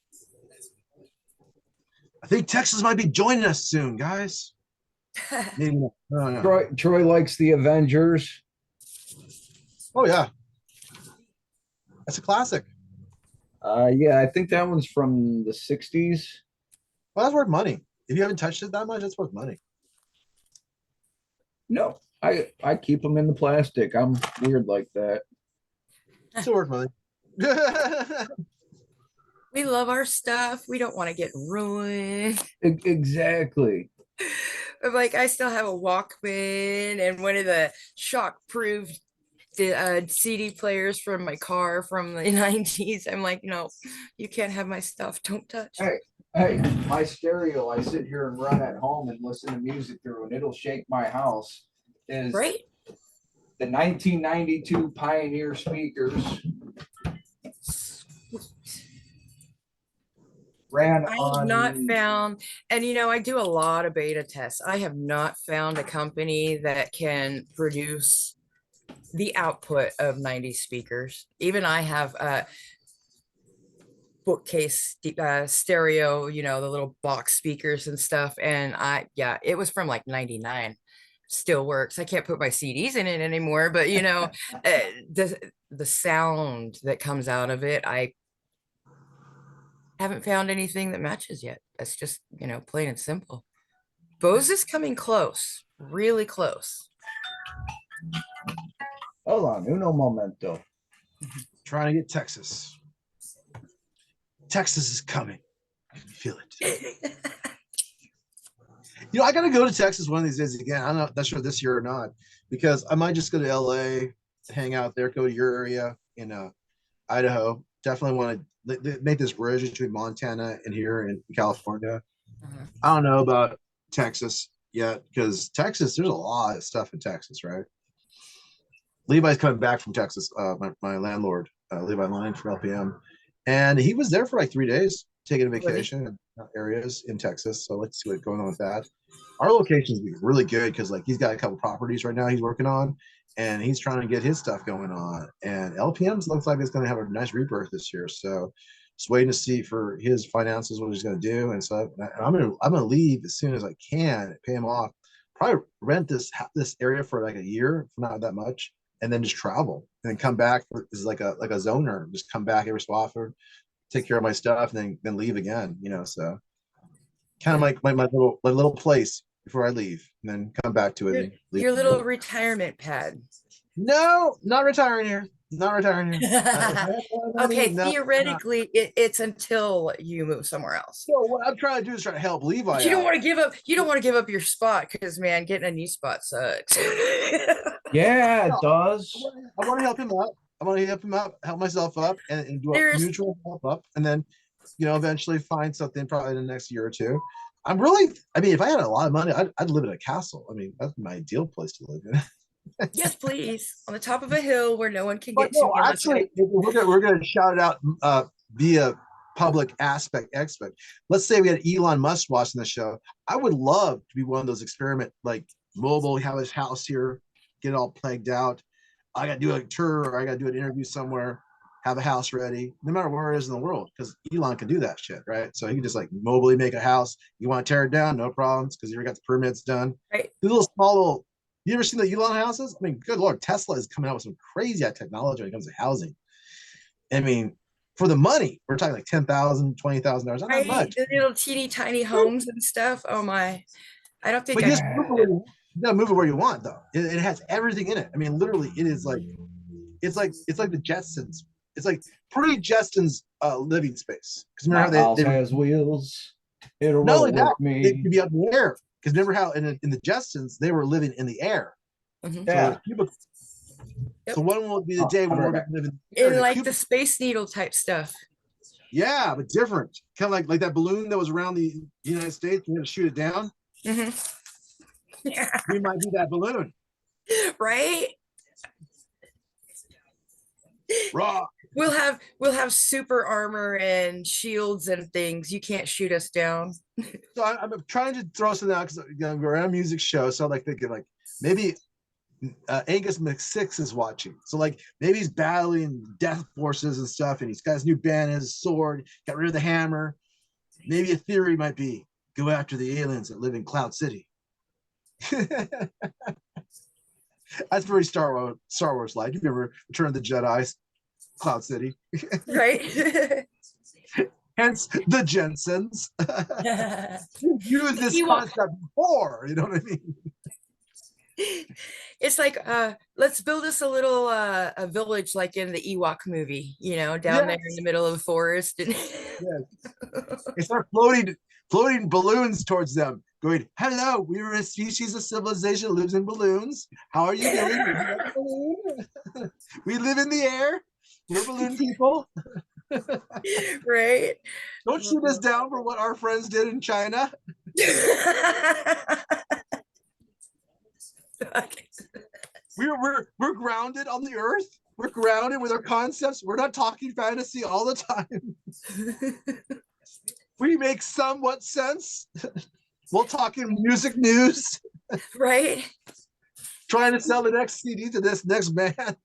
I think Texas might be joining us soon, guys. Maybe not. Oh, yeah. Troy likes the Avengers. Oh, yeah. That's a classic. Yeah, I think that one's from the 60s. Well, that's worth money. If you haven't touched it that much, that's worth money. No, I keep them in the plastic. I'm weird like that. Still worth money. We love our stuff. We don't want to get ruined. Exactly. But like I still have a Walkman and one of the shock-proof CD players from my car from the 90s. I'm like, no, you can't have my stuff. Don't touch. Hey, my stereo, I sit here and run at home and listen to music through, and it'll shake my house. Is Right? the 1992 Pioneer speakers ran I have on. not found, and you know, I do a lot of beta tests. I have not found a company that can produce the output of 90 speakers. Even I have a bookcase stereo, you know, the little box speakers and stuff. And yeah, it was from like 99. Still works. I can't put my CDs in it anymore, but you know, the sound that comes out of it, I haven't found anything that matches yet. That's just, you know, plain and simple. Bose is coming close, really close. Hold on, uno momento. Trying to get Texas. Texas is coming. I can feel it. You know, I got to go to Texas one of these days again. I'm not sure this year or not, because I might just go to LA, hang out there, go to your area in Idaho. Definitely want to make this bridge between Montana and here in California. I don't know about Texas yet, because Texas, there's a lot of stuff in Texas, right? Levi's coming back from Texas, my landlord, Levi Line from LPM. And he was there for like 3 days, taking a vacation in areas in Texas. So let's see what's going on with that. Our location is really good because like he's got a couple properties right now he's working on, and he's trying to get his stuff going on. And LPM's looks like it's going to have a nice rebirth this year. So just waiting to see for his finances what he's going to do and stuff. And I'm gonna leave as soon as I can, pay him off. Probably rent this area for like a year, for not that much, and then just travel and then come back as like a zoner. Just come back every so often, take care of my stuff, and then leave again. You know, so kind of like my little place before I leave, and then come back to it. And leave. Your little retirement pad. No, not retiring here. Not retiring here. Okay, No, theoretically, it's until you move somewhere else. so what I'm trying to do is try to help Levi. But you don't out. want to give up. You don't want to give up your spot because, man, getting a new spot sucks. Yeah, it does. I want to help him out. I want to help him out, help myself up, and do a mutual help up, and then, eventually find something probably in the next year or two. I mean, if I had a lot of money, I'd live in a castle. I mean, that's my ideal place to live in. Yes, please. On the top of a hill where no one can But get to. actually, we're gonna shout it out via public aspect. Let's say we had Elon Musk watching the show. I would love to be one of those experiment like mobile. Have his house here, get it all plagued out. I got to do a tour or I got to do an interview somewhere. Have a house ready, no matter where it is in the world, because Elon can do that shit, right? So he can just like mobily make a house. You want to tear it down, no problems, because you already got the permits done. Right. The little small little. You ever seen the Elon houses? I mean, good Lord, Tesla is coming out with some crazy technology when it comes to housing. I mean, for the money, we're talking like $10,000, $20,000. Not that much. The little teeny tiny homes and stuff. Oh my! I don't think. But you gotta move it where you want, though. It has everything in it. I mean, literally, it is like, it's like the Jetsons. It's like pre-Jetsons living space. Because remember how they has wheels. It'll not only that, me. it could be up in the air. Because remember how in the Jetsons they were living in the air. Mm-hmm. Yeah. So when will be the day when we're going to live in the air? In like the Space Needle type stuff. Yeah, but different. Kind of like that balloon that was around the United States. We had to shoot it down. Mm-hmm. Yeah. We might be that balloon. Right? Rock. We'll have super armor and shields and things. You can't shoot us down. So I'm trying to throw something out because we're at a music show. So like thinking like maybe Angus McSix is watching. So like maybe he's battling death forces and stuff, and he's got his new band, his sword, got rid of the hammer. Maybe a theory might be go after the aliens that live in Cloud City. That's very Star Wars like. You remember Return of the Jedi, Cloud City, right? Hence the Jensens. Use this concept before, you know what I mean? It's like let's build us a little a village like in the Ewok movie, down there in the middle of the forest. And They start floating balloons towards them, going, "Hello, we are a species of civilization that lives in balloons. How are you doing? We live in the air. We're balloon people." Right? Don't shoot us down for what our friends did in China. We're grounded on the earth. We're grounded with our concepts. We're not talking fantasy all the time. We make somewhat sense. We're talking music news. Right? Trying to sell the next CD to this next band.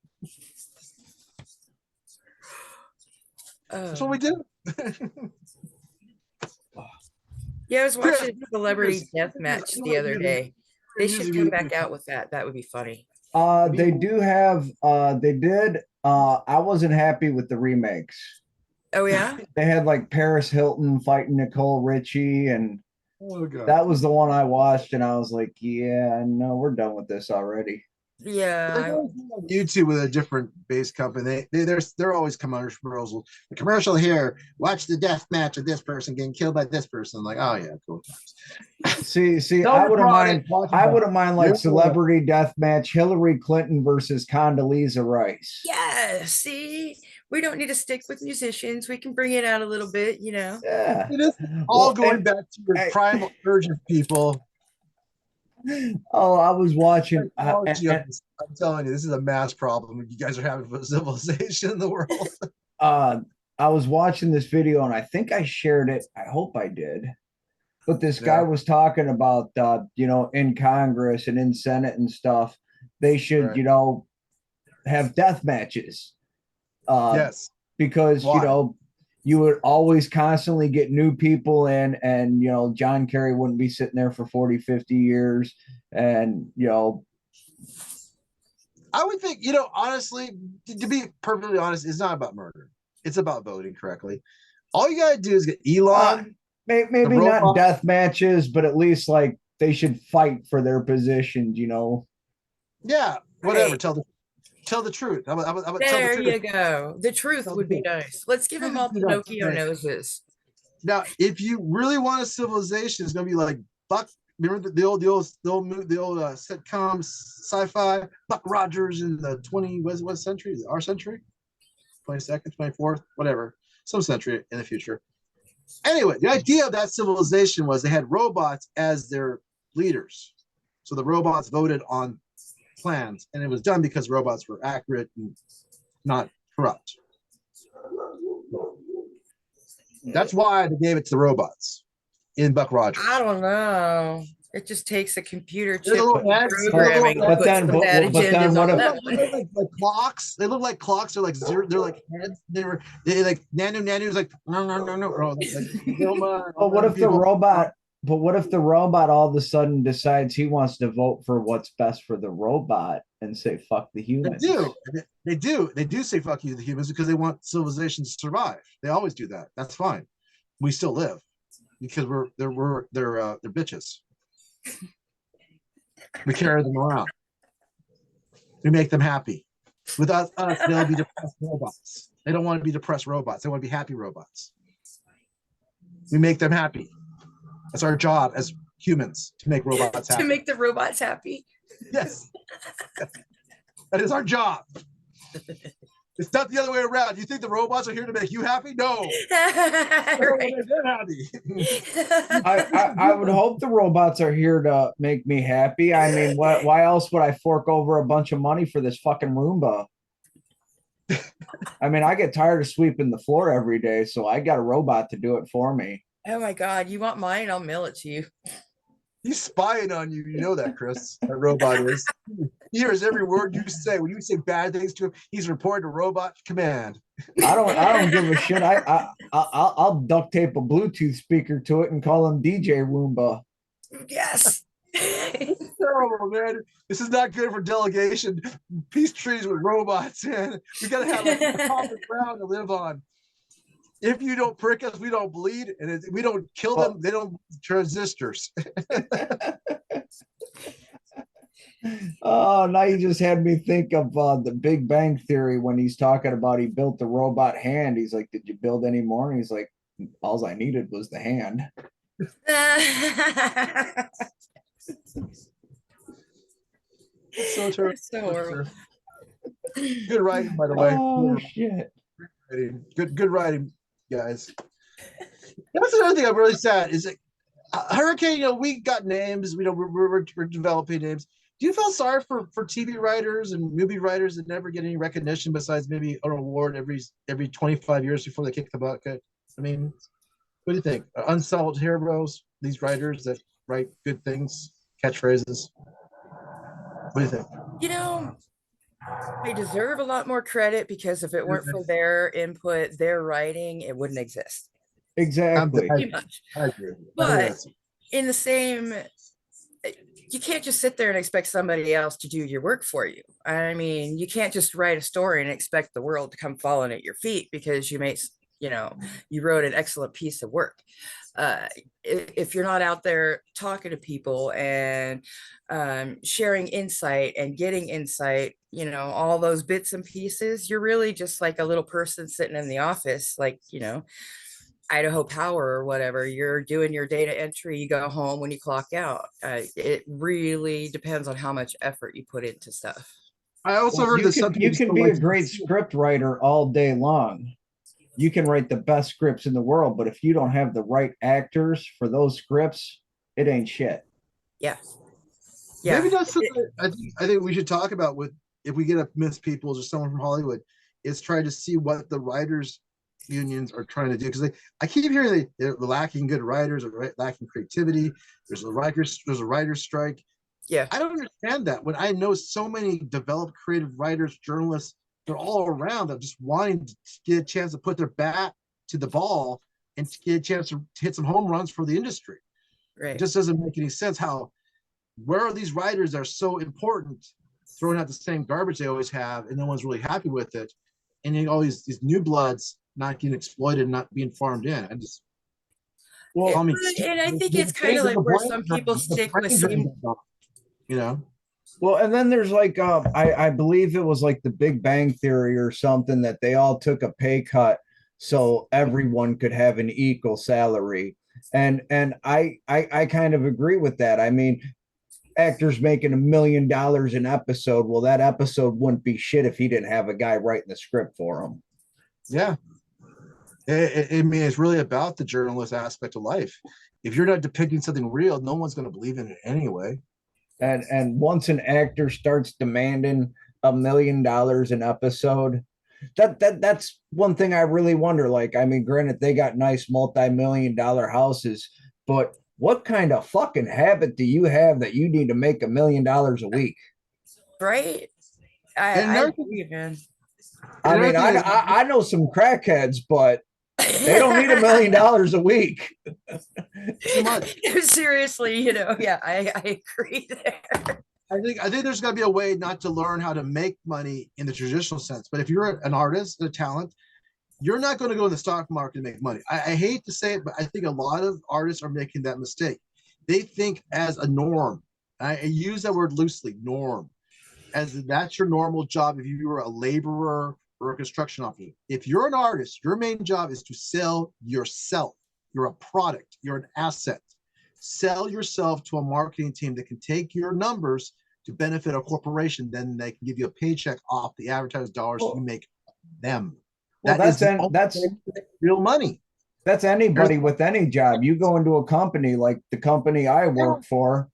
That's what we do. Yeah, I was watching Celebrity Deathmatch the other day. They should come back out with that. That would be funny. They do have they did I wasn't happy with the remakes. Oh yeah? They had like Paris Hilton fighting Nicole Richie, and that was the one I watched, and I was like, yeah, no, we're done with this already. Yeah. YouTube with a different base company. They're always commercials. The commercial here, watch the death match of this person getting killed by this person. I'm like, oh yeah, cool. See, I wouldn't mind like Celebrity Death Match, Hillary Clinton versus Condoleezza Rice. Yeah, see, we don't need to stick with musicians. We can bring it out a little bit, Yeah. It is all going back to your primal urges, people. Oh, I was watching. I'm telling you, this is a mass problem you guys are having for civilization in the world. I was watching this video, and I think I shared it. I hope I did. But this guy was talking about, in Congress and in Senate and stuff, they should, have death matches. Yes. Because, you would always constantly get new people in, and John Kerry wouldn't be sitting there for 40, 50 years, and I would think, honestly, to be perfectly honest, it's not about murder. It's about voting correctly. All you gotta do is get Elon. Maybe not death matches, but at least like they should fight for their positions, you know. Yeah, whatever. Right. Tell the truth. How about tell the There truth? you go. The truth Tell the would be truth. nice. Let's give them Truth all would be nice. Pinocchio Okay. noses. Now, if you really want a civilization, it's gonna be like Buck. Remember the old sitcom sci-fi Buck Rogers in the what century? Our century, 22nd, 24th, whatever, some century in the future. Anyway, the idea of that civilization was they had robots as their leaders, so the robots voted on plans, and it was done because robots were accurate and not corrupt. That's why they gave it to the robots in Buck Rogers. I don't know. It just takes a computer There's chip a little heads, programming and but puts then- some but- bad but then agendas what on if- that They one. look like clocks. They look like clocks. They're like zero. They're like heads. They like nano was like no. But what if the robot? But what if the robot all of a sudden decides he wants to vote for what's best for the robot and say fuck the They humans? do say fuck you, the humans, because they want civilization to survive. They always do that. That's fine. We still live because they're bitches. We carry them around. We make them happy. Without us, they'll be depressed robots. They don't want to be depressed robots. They want to be happy robots. We make them happy. That's our job as humans, to make robots happy. To make the robots happy. Yes. That is our job. It's not the other way around. You think the robots are here to make you happy? No. They're happy. I would hope the robots are here to make me happy. I mean, why else would I fork over a bunch of money for this fucking Roomba? I mean, I get tired of sweeping the floor every day, so I got a robot to do it for me. Oh my God, you want mine? I'll mail it to you. He's spying on you. You know that, Chris. That robot is. He hears every word you say. When you say bad things to him, he's reporting to robot command. I don't give a shit. I'll duct tape a Bluetooth speaker to it and call him DJ Roomba. Yes. It's terrible, man. This is not good for delegation. Peace treaties with robots, man. We gotta have a common ground to live on. If you don't prick us, we don't bleed, and if we don't kill them, they don't transistors. Oh, now you just had me think of the Big Bang Theory when he's talking about he built the robot hand. He's like, "Did you build any more?" And he's like, "All I needed was the hand." So true. So horrible. Good writing, by the way. Oh shit! Good writing, guys. That's another thing I'm really sad is that Hurricane. You know, we got names. You know, we're developing names. Do you feel sorry for TV writers and movie writers that never get any recognition besides maybe an award every 25 years before they kick the bucket? I mean, what do you think? Unsolved heroes, these writers that write good things, catchphrases. What do you think? You know, they deserve a lot more credit because if it weren't for their input, their writing, it wouldn't exist. Exactly. Pretty much. I agree. But in the same, you can't just sit there and expect somebody else to do your work for you. I mean, you can't just write a story and expect the world to come falling at your feet because you wrote an excellent piece of work. If you're not out there talking to people and sharing insight and getting insight, all those bits and pieces, you're really just like a little person sitting in the office, like, Idaho Power or whatever. You're doing your data entry, you go home when you clock out. It really depends on how much effort you put into stuff. I also heard that you can be a great script writer all day long. You can write the best scripts in the world, but if you don't have the right actors for those scripts, it ain't shit. Yeah. Maybe that's something I think we should talk about with if we get up Miss Peoples or someone from Hollywood, is try to see what the writers unions are trying to do, because I keep hearing they're lacking good writers or lacking creativity. There's a writer's strike. Yeah, I don't understand that when I know so many developed creative writers, journalists, they're all around that just wanting to get a chance to put their bat to the ball and to get a chance to hit some home runs for the industry. Right. It just doesn't make any sense. Where are these writers that are so important throwing out the same garbage they always have and no one's really happy with it, and then all these new bloods not getting exploited, not being farmed in? Well, I mean, And I think it's kind of like where some people stick with same. you know. well, and then there's like I believe it was like the Big Bang Theory or something that they all took a pay cut so everyone could have an equal salary. And I kind of agree with that. I mean, actors making $1 million an episode. Well, that episode wouldn't be shit if he didn't have a guy writing the script for him. Yeah. I mean, it's really about the journalist aspect of life. If you're not depicting something real, no one's going to believe in it anyway. And once an actor starts demanding $1 million an episode, that's one thing I really wonder. Like, I mean, granted, they got nice multi-million-dollar houses, but what kind of fucking habit do you have that you need to make $1 million a week? Right. And I another agree, man. I mean, I know some crackheads, but they don't need $1 million a week. too much. Seriously, yeah, I agree there. I think there's got to be a way not to learn how to make money in the traditional sense. But if you're an artist, a talent, you're not going to go in the stock market and make money. I hate to say it, but I think a lot of artists are making that mistake. They think as a norm. I use that word loosely, norm, as that's your normal job. If you were a laborer or a construction operator, if you're an artist, your main job is to sell yourself. You're a product. You're an asset. Sell yourself to a marketing team that can take your numbers to benefit a corporation. Then they can give you a paycheck off the advertised dollars you make them. Well, that's real money. That's anybody with any job. You go into a company like the company I work for.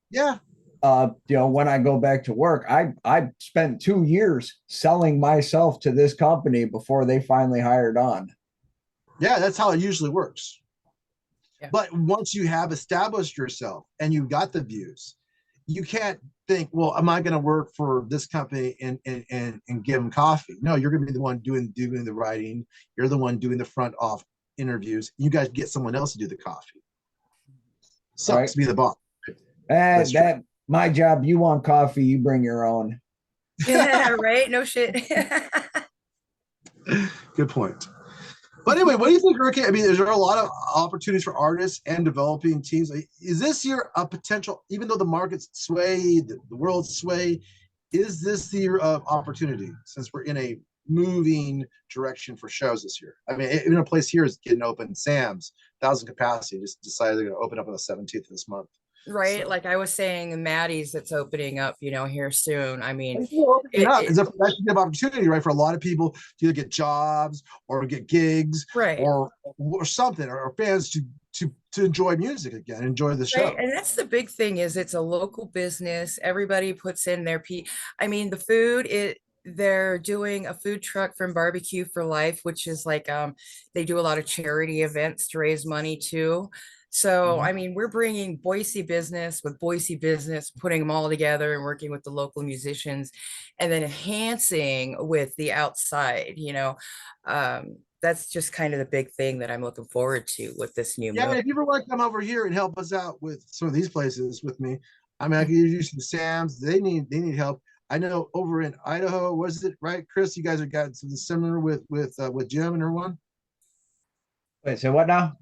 Yeah. When I go back to work, I spent 2 years selling myself to this company before they finally hired on. Yeah, that's how it usually works. Yeah. But once you have established yourself and you got the views, you can't think, well, am I going to work for this company and give them coffee? No, you're going to be the one doing the writing. You're the one doing the front off interviews. You guys get someone else to do the coffee. Sucks right. to be the boss. And that my job. You want coffee? You bring your own. Yeah, right. No shit. Good point. But anyway, what do you think, Ricky? I mean, is there a lot of opportunities for artists and developing teams? Is this year a potential, even though the markets sway, the world sway, is this the year of opportunity since we're in a moving direction for shows this year? I mean, even a place here is getting open. Sam's, 1,000 capacity, just decided they're going to open up on the 17th of this month. Right. So, like I was saying, Maddie's that's opening up, here soon. I mean, it's a opportunity, right, for a lot of people to either get jobs or get gigs, right, or something, or fans to enjoy music again, enjoy the show. Right. And that's the big thing is it's a local business. Everybody puts in their I mean, the food, they're doing a food truck from Barbecue for Life, which is like they do a lot of charity events to raise money too. So, I mean, we're bringing Boise business with Boise business, putting them all together and working with the local musicians and then enhancing with the outside, that's just kind of the big thing that I'm looking forward to with this new move. And if you ever want to come over here and help us out with some of these places with me, I mean, I can introduce you to Sam's. They need help. I know over in Idaho, was it right, Chris? You guys have got something similar with Jim and everyone. Wait, so what now?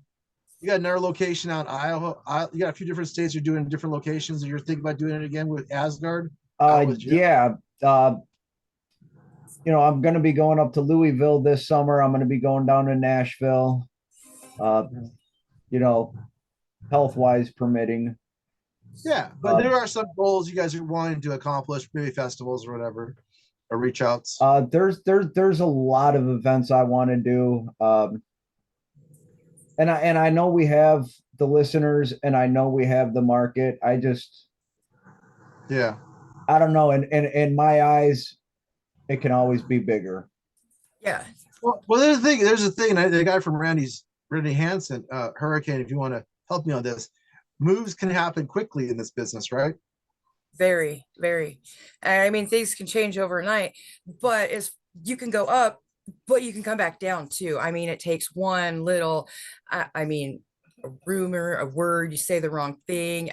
You got another location out in Idaho. You got a few different states you're doing different locations, and you're thinking about doing it again with Asgard. Yeah. I'm going to be going up to Louisville this summer. I'm going to be going down to Nashville. Health-wise permitting. Yeah, but there are some goals you guys are wanting to accomplish, maybe festivals or whatever, or reach outs. There's a lot of events I want to do. And I know we have the listeners and I know we have the market. I don't know. In my eyes, it can always be bigger. Yeah. Well, there's a thing. The guy from Randy Hansen, Hurricane, if you want to help me on this, moves can happen quickly in this business, right? Very, very. I mean, things can change overnight, but you can go up, but you can come back down too. I mean, it takes one little, a rumor, a word, you say the wrong thing,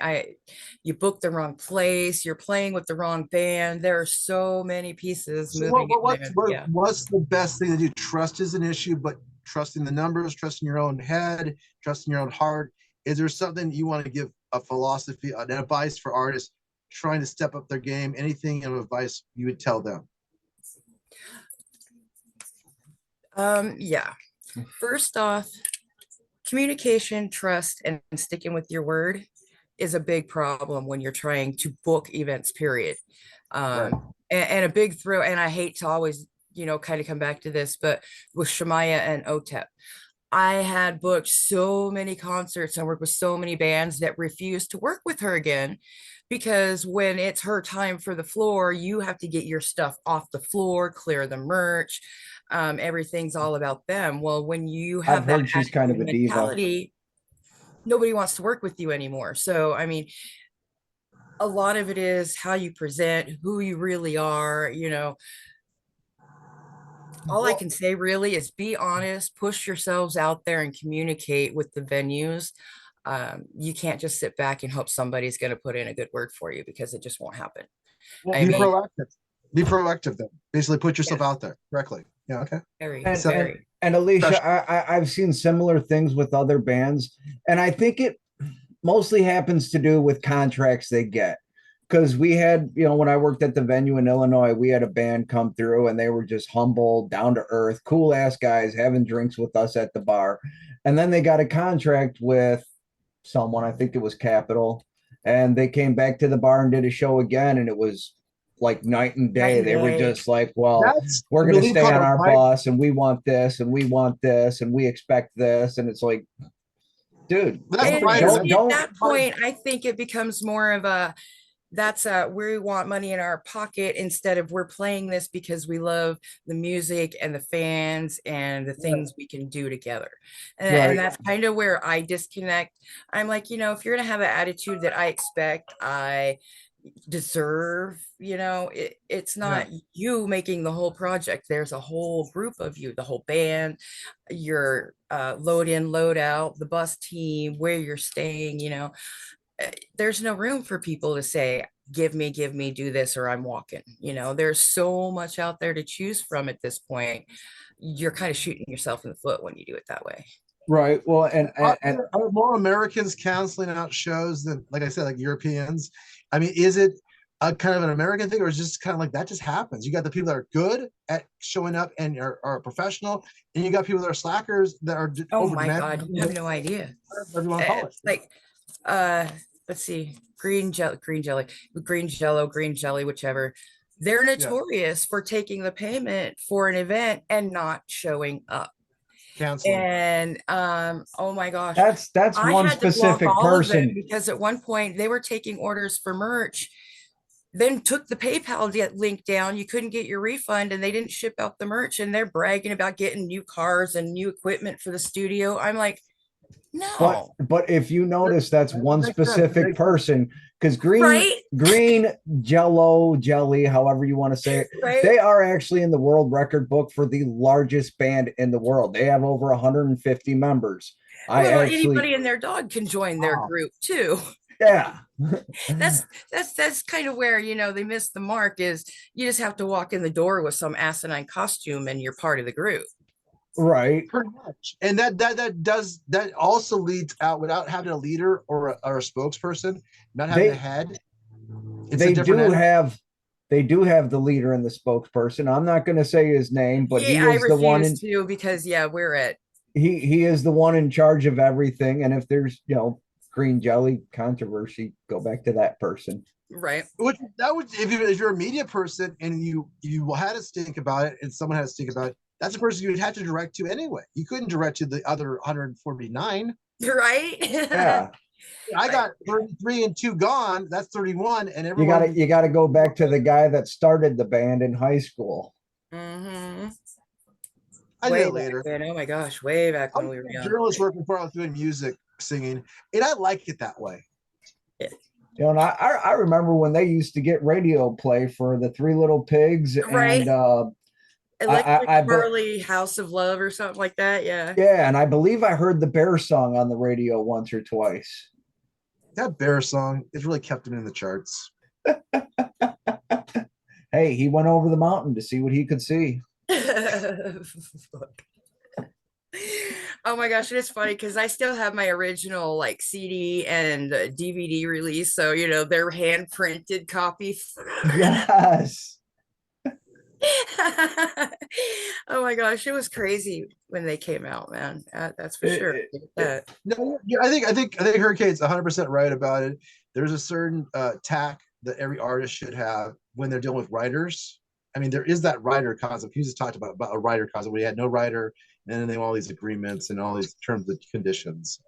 you book the wrong place, you're playing with the wrong band. There are so many pieces moving. What's the best thing to do? Trust is an issue, but trusting the numbers, trusting your own head, trusting your own heart? Is there something you want to give a philosophy, an advice for artists trying to step up their game? Anything of advice you would tell them? Yeah. First off, communication, trust, and sticking with your word is a big problem when you're trying to book events, period. Right. And a big throw, and I hate to always, kind of come back to this, but with Shemaya and OTEP, I had booked so many concerts and worked with so many bands that refused to work with her again, because when it's her time for the floor, you have to get your stuff off the floor, clear the merch. Everything's all about them. Well, when you I've have that heard she's kind of a diva. mentality, nobody wants to work with you anymore. So, I mean, a lot of it is how you present, who you really are, all I can say really is be honest, push yourselves out there and communicate with the venues. You can't just sit back and hope somebody's going to put in a good word for you, because it just won't happen. Well, I be mean, proactive. Be proactive then. Basically put yourself yes, out there correctly. Yeah, okay. very, And, So- very. and Alicia, I've seen similar things with other bands, and I think it mostly happens to do with contracts they get. Because we had, when I worked at the venue in Illinois, we had a band come through and they were just humble, down to earth, cool ass guys having drinks with us at the bar. And then they got a contract with someone, I think it was Capitol, and they came back to the bar and did a show again, and it was like night and day. Night and They were day. just like, well, That's we're going to really stay on our right. bus, and we want this, and we want this, and we expect this. And it's like, dude, That's And right. see, don't. at that point, I think it becomes more of we want money in our pocket, instead of we're playing this because we love the music and the fans and the things we can do together. And that's kind of where I disconnect. I'm like, if you're going to have an attitude that I expect, I deserve, it's not you making the whole project. There's a whole group of you, the whole band, your load in, load out, the bus team, where you're staying, there's no room for people to say, give me, do this, or I'm walking. There's so much out there to choose from at this point. You're kind of shooting yourself in the foot when you do it that way. Right. Well, and are more Americans canceling out shows than, like I said, like Europeans? I mean, is it a kind of an American thing, or is it just kind of like that just happens? You got the people that are good at showing up and are professional, and you got people that are slackers that are oh my god, you have no idea. Whatever you want to call it. Like let's see, green jelly, green jello, green jelly, whichever. They're notorious for taking the payment for an event and not showing up. Canceling. And oh my gosh, that's I one had to block specific all of them, person. because at one point they were taking orders for merch, then took the PayPal link down. You couldn't get your refund, and they didn't ship out the merch, and they're bragging about getting new cars and new equipment for the studio. I'm like, no. But if you notice, that's one makes sense. specific person, because green Right? jello jelly, however you want to say it, Right? they are actually in the world record book for the largest band in the world. They have over 150 members. Well, anybody and their dog can join their group too. Yeah. That's kind of where, they miss the mark, is you just have to walk in the door with some asinine costume and you're part of the group. Right. Pretty much. And that also leads out, without having a leader or a spokesperson, not having a head. They do have the leader and the spokesperson. I'm not going to say his name, but he is the one because we're at he is the one in charge of everything. And if there's green jelly controversy, go back to that person. Right. Which that would, if you're a media person and you had to think about it, and someone has to think about it, that's the person you would have to direct to anyway. You couldn't direct to the other 149. Right. Yeah. I got 33 and 2 gone. That's 31, and everyone. You got to go back to the guy that started the band in high school. Mm-hmm. I way did later. Then, oh my gosh, way back when we were young. Journalist working before I was doing music, singing, and I like it that way. Yeah. And I remember when they used to get radio play for the Three Little Pigs, right? And Electric Charlie, House of Love, or something like that. Yeah. Yeah, and I believe I heard the Bear song on the radio once or twice. That Bear song, it really kept him in the charts. Hey, he went over the mountain to see what he could see. Oh my gosh, it is funny because I still have my original like CD and DVD release. So, they're hand printed copies. Yes. Oh my gosh, it was crazy when they came out, man. That's for sure. No, yeah, I think Hurricane's 100% right about it. There's a certain tack that every artist should have when they're dealing with writers. I mean, there is that writer concept. He just talked about a writer concept. We had no writer, and then they have all these agreements and all these terms and conditions.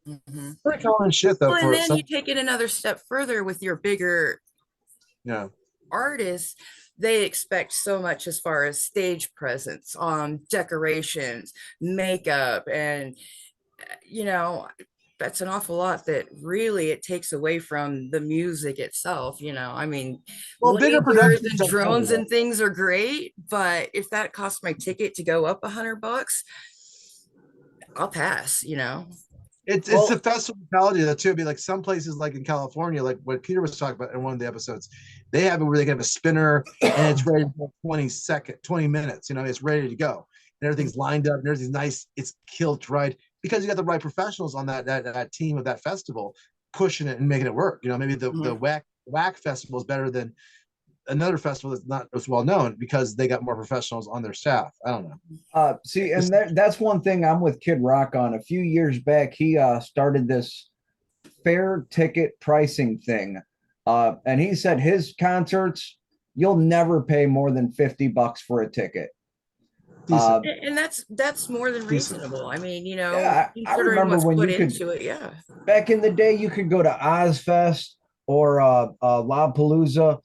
Mhm. Pretty common shit though. Well, and For then some, you take it another step further with your bigger yeah. artists. They expect so much as far as stage presence, decorations, makeup, and you know, that's an awful lot that really it takes away from the music itself. I mean, Well, bigger lasers productions and don't cover drones that. and things are great, but if that costs my ticket to go up $100, I'll pass. It's the festival mentality though too. It'd be like some places like in California, like what Peter was talking about in one of the episodes, they have it where they can have a spinner and it's ready for 20 minutes, it's ready to go. And everything's lined up and everything's nice, it's killed right because you got the right professionals on that team of that festival pushing it and making it work. Maybe the whack festival is better than another festival that's not as well known because they got more professionals on their staff. I don't know. See, and that's one thing I'm with Kid Rock on. A few years back, he started this fair ticket pricing thing. And he said his concerts, you'll never pay more than $50 for a ticket. And that's more than reasonable. I mean, Yeah, I considering remember what's when put you could, into it, yeah. back in the day, you could go to Ozfest or Lollapalooza,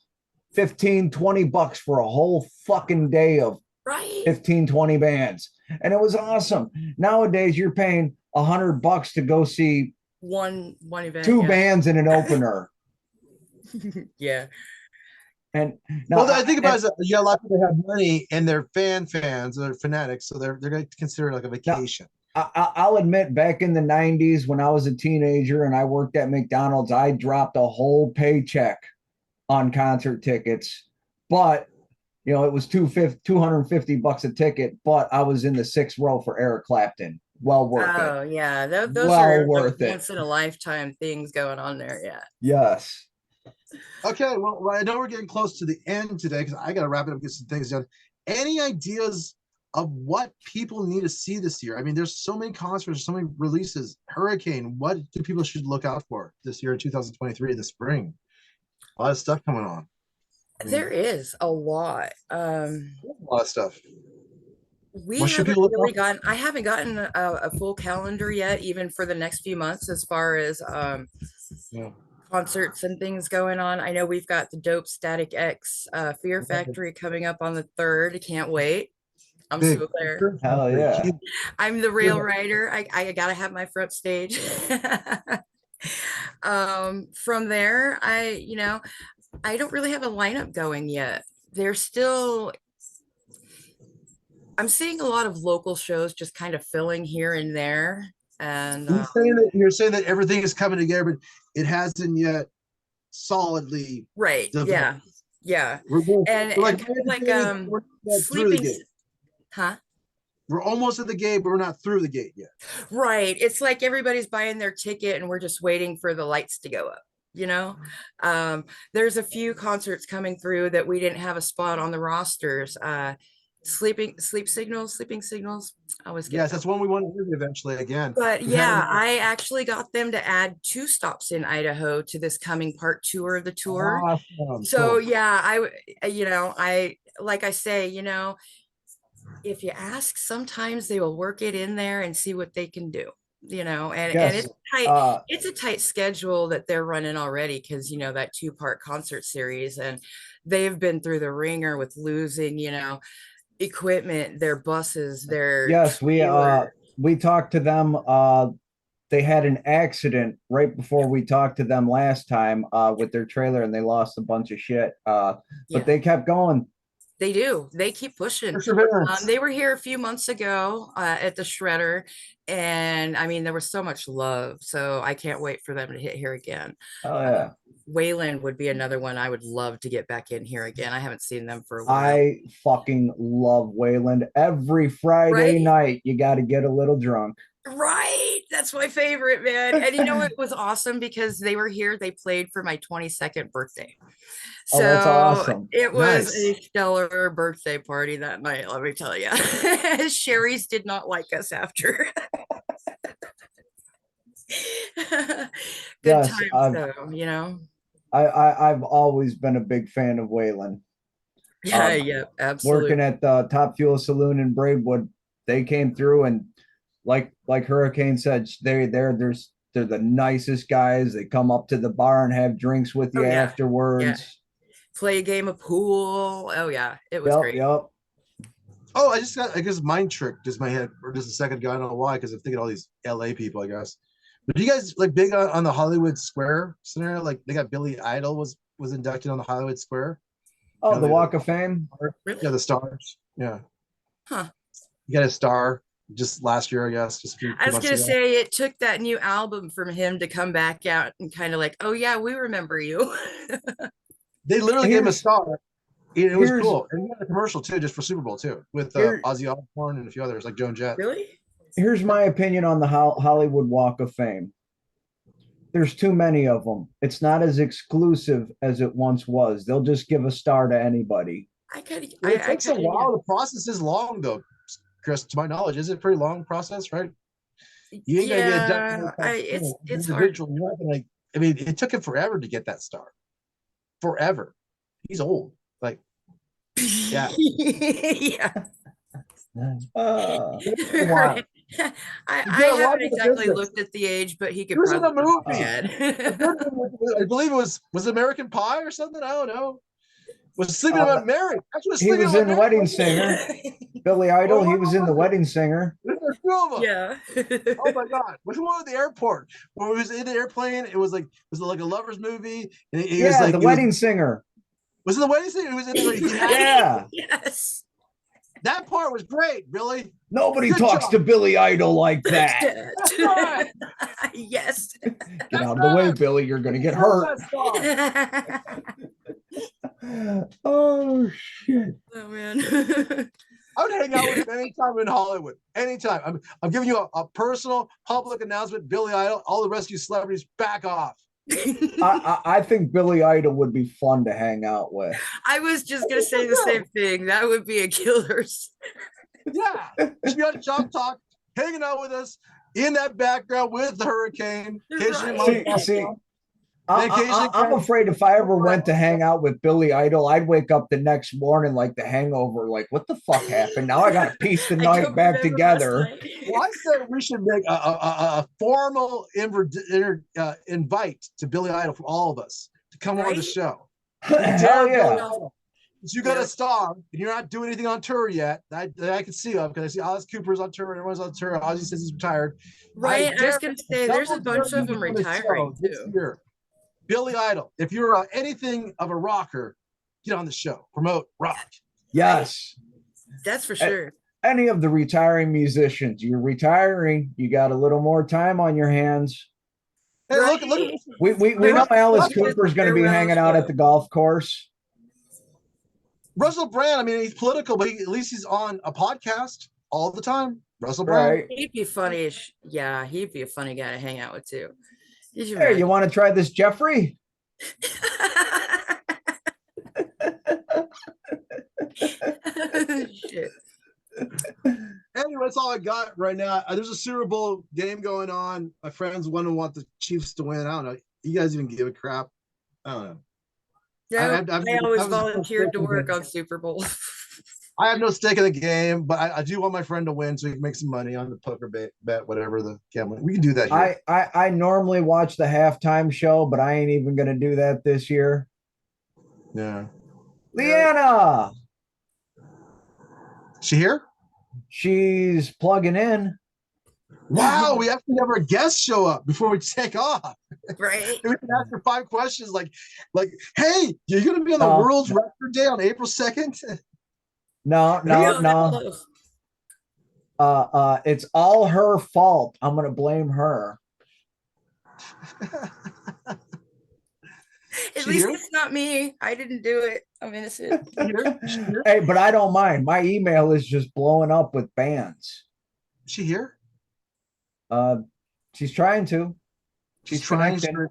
15, $20 for a whole fucking day of Right. 15, 20 bands. And it was awesome. Nowadays, you're paying $100 to go see one event, two bands in an opener. Yeah. And now I think about it, a lot of people have money and they're fans, they're fanatics, so they're going to consider it like a vacation. I'll admit, back in the 90s when I was a teenager and I worked at McDonald's, I dropped a whole paycheck on concert tickets, but it was $250 a ticket, but I was in the 6th row for Eric Clapton. Well worth it. Oh yeah, those well are worth it. once in a lifetime things going on there. Yeah. Yes. Okay, well, I know we're getting close to the end today because I got to wrap it up and get some things done. Any ideas of what people need to see this year? I mean, there's so many concerts, so many releases. Hurricane, what do people should look out for this year in 2023 in the spring? A lot of stuff coming on. There is a lot. A lot of stuff. I haven't gotten a full calendar yet, even for the next few months, as far as concerts and things going on. I know we've got the dope Static X Fear Factory coming up on the 3rd. Can't wait. I'm so there. Hell yeah. I'm the rail rider. I gotta have my front stage. From there, I don't really have a lineup going yet. I'm seeing a lot of local shows just kind of filling here and there. And you're saying that everything is coming together, but it hasn't yet solidly right developed. Yeah We're sleeping, huh? We're almost at the gate, but we're not through the gate yet. Right. It's like everybody's buying their ticket and we're just waiting for the lights to go up. There's a few concerts coming through that we didn't have a spot on the rosters. Sleeping Signals. Yes, that's one we want to do eventually again. But yeah, I actually got them to add 2 stops in Idaho to this coming part tour of the tour. Awesome. So cool. yeah, I like I say, if you ask, sometimes they will work it in there and see what they can do. And it's tight. It's a tight schedule that they're running already because that 2-part concert series, and they've been through the ringer with losing equipment, their buses, their we talked to them. They had an accident right before we talked to them last time with their trailer, and they lost a bunch of shit. But they kept going. They do. They keep pushing. They were here a few months ago at the Shredder, and I mean, there was so much love. So I can't wait for them to hit here again. Oh yeah. Wayland would be another one I would love to get back in here again. I haven't seen them for a while. I fucking love Wayland. Every Friday night, you got to get a little drunk. That's my favorite, man. And you know what was awesome, because they were here, they played for my 22nd birthday. Oh, that's So awesome. it was Nice. a stellar birthday party that night, let me tell you. Sherry's did not like us after. Good Yes, times though, you know. I've always been a big fan of Waylon. Yeah, yeah, Working absolutely. at the Top Fuel Saloon in Braidwood, they came through and like Hurricane said, they're the nicest guys. They come up to the bar and have drinks with Oh you yeah, yeah. afterwards. Play a game of pool. Oh yeah, it was Yep, great. yep. Oh, I guess mind trick just my head or just a second ago. I don't know why, because I'm thinking all these LA people, I guess. But do you guys like big on the Hollywood Square scenario? Like they got Billy Idol was inducted on the Hollywood Square. Oh, You the know, Walk of Fame. Really? yeah, the stars. Yeah. Huh. You got a star just last year, I guess, just a I few was months gonna ago. say it took that new album from him to come back out and kind of like, oh yeah, we remember you. They literally gave him a Here's star. It was here's cool. And he had a commercial too, just for Super Bowl too, with here Ozzy Osbourne and a few others like Joan Jett. Really? here's my opinion on the Hollywood Walk of Fame. There's too many of them. It's not as exclusive as it once was. They'll just give a star to anybody. I kind of, Well, it I takes a kind of, yeah. while. The process is long, though, Chris. To my knowledge, is it a pretty long process, right? You ain't gonna get it done Yeah, as it's hard. individual. You're not gonna like. I mean, it took him forever to get that star. Forever. He's old. Like, yeah. Yeah. Uh, Right. He I did a lot haven't of the exactly business. looked at the age, but he He could was in probably a do my movie. A dad. good one, I believe it was American Pie or something. I don't know. Was Sleeping uh, About Mary. That's what he Sleeping was About in Mary. Wedding Singer. Billy Or Idol. He what was in The was it? Wedding Singer. There's two of them. Yeah. Oh my god! Which one at the airport? When he was in the airplane, it was like a lovers movie, and he was Yeah, like The it Wedding Singer. was it the wedding scene? It was in there. Like, he had Yeah. Yes. that part was great, Billy. Nobody Good talks job. to Billy Idol like that. That's right. Yes. Get out of the way, Billy. You're going to get hurt. Oh, shit. Oh man. I would hang out with him anytime in Hollywood. Anytime. I'm giving you a personal public announcement. Billy Idol, all the rest of you celebrities, back off. I think Billy Idol would be fun to hang out with. I was just gonna say the same thing. That would be a killer. Yeah. She got Shoptalk hanging out with us in that background with the hurricane. Right. See, I'm afraid if I ever went to hang out with Billy Idol, I'd wake up the next morning like the hangover, like, what the fuck happened? Now I got to piece the night back together. Well, I said we should make a formal invite to Billy Idol from all of us to come on the show. Hell yeah. You got a star, and you're not doing anything on tour yet. I can see up because I see Alice Cooper's on tour, and everyone's on tour. Ozzy says he's retired. Right. I was gonna say there's a bunch of them retiring this too. year. Billy Idol, if you're anything of a rocker, get on the show. Promote rock. Yes. That's for sure. Any of the retiring musicians, you're retiring, you got a little more time on your hands. Hey, look at We know Alice Cooper's going to be hanging out at the golf course. Russell Brand, I mean, he's political, but at least he's on a podcast all the time. Russell Brand. Right. He'd be funny. Yeah, he'd be a funny guy to hang out with too. Hey, you want to try this, Jeffrey? Shit. Anyway, that's all I got right now. There's a Super Bowl game going on. My friends want the Chiefs to win. I don't know. You guys even give a crap? I don't know. No, I always volunteered to work on Super Bowl. I have no stake in the game, but I do want my friend to win so he can make some money on the poker bet, whatever the gambling. We can do that here. I normally watch the halftime show, but I ain't even going to do that this year. Yeah. Leanna! She here? She's plugging in. Wow, we actually have our guest show up before we take off. Right. We can ask her 5 questions like, hey, you're going to be on the World's Record Day on April 2nd? No. It's all her fault. I'm going to blame her. At least it's not me. I didn't do it. I'm innocent. Hey, but I don't mind. My email is just blowing up with bans. Is she here? She's trying to. She's She's trying connecting.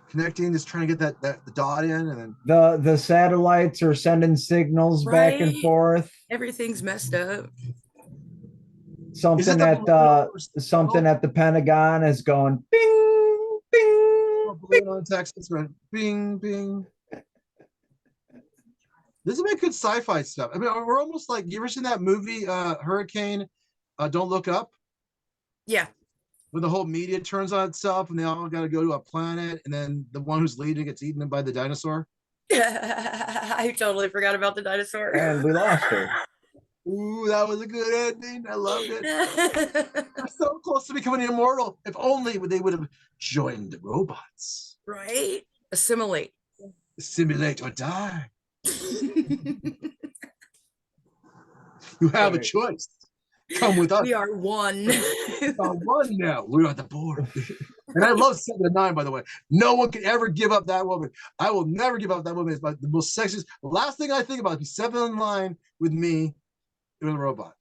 connecting, just trying to get the dot in, and then The satellites are sending signals back and Right? forth. Everything's messed up. is it Something the at something at the Pentagon is going bing, bing, bing. balloon on Texas went bing bing? This is my good sci-fi stuff. I mean, we're almost like, you ever seen that movie, Hurricane, Don't Look Up? Yeah. When the whole media turns on itself and they all got to go to a planet, and then the one who's leading gets eaten by the dinosaur. I totally forgot about the dinosaur. And we lost her. Ooh, that was a good ending. I loved it. They're so close to becoming immortal. If only they would have joined the robots. Right? Assimilate. Simulate or die. You have a choice. Come with us. We are one. We are one now. We're on the board. And I love 7 and 9, by the way. No one can ever give up that woman. I will never give up that woman. It's the most sexiest. The last thing I think about is 7 and 9 with me with a robot.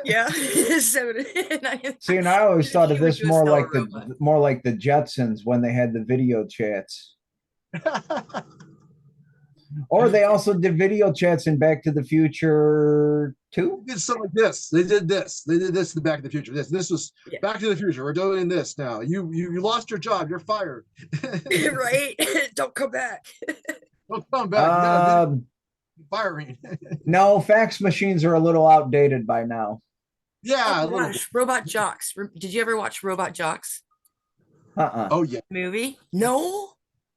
Yeah. 7 and 9. See, and I always thought of She would this do a more stellar like robot. the Jetsons when they had the video chats. Or they also did video chats in Back to the Future 2. Did something like this. They did this. They did this in Back to the Future. This was Yeah. Back to the Future. We're doing this now. You lost your job. You're fired. Right? Don't come back. Don't come back. You gotta be firing. No, fax machines are a little outdated by now. Yeah. Oh gosh, Robot Jocks. Did you ever watch Robot Jocks Oh yeah, movie? No.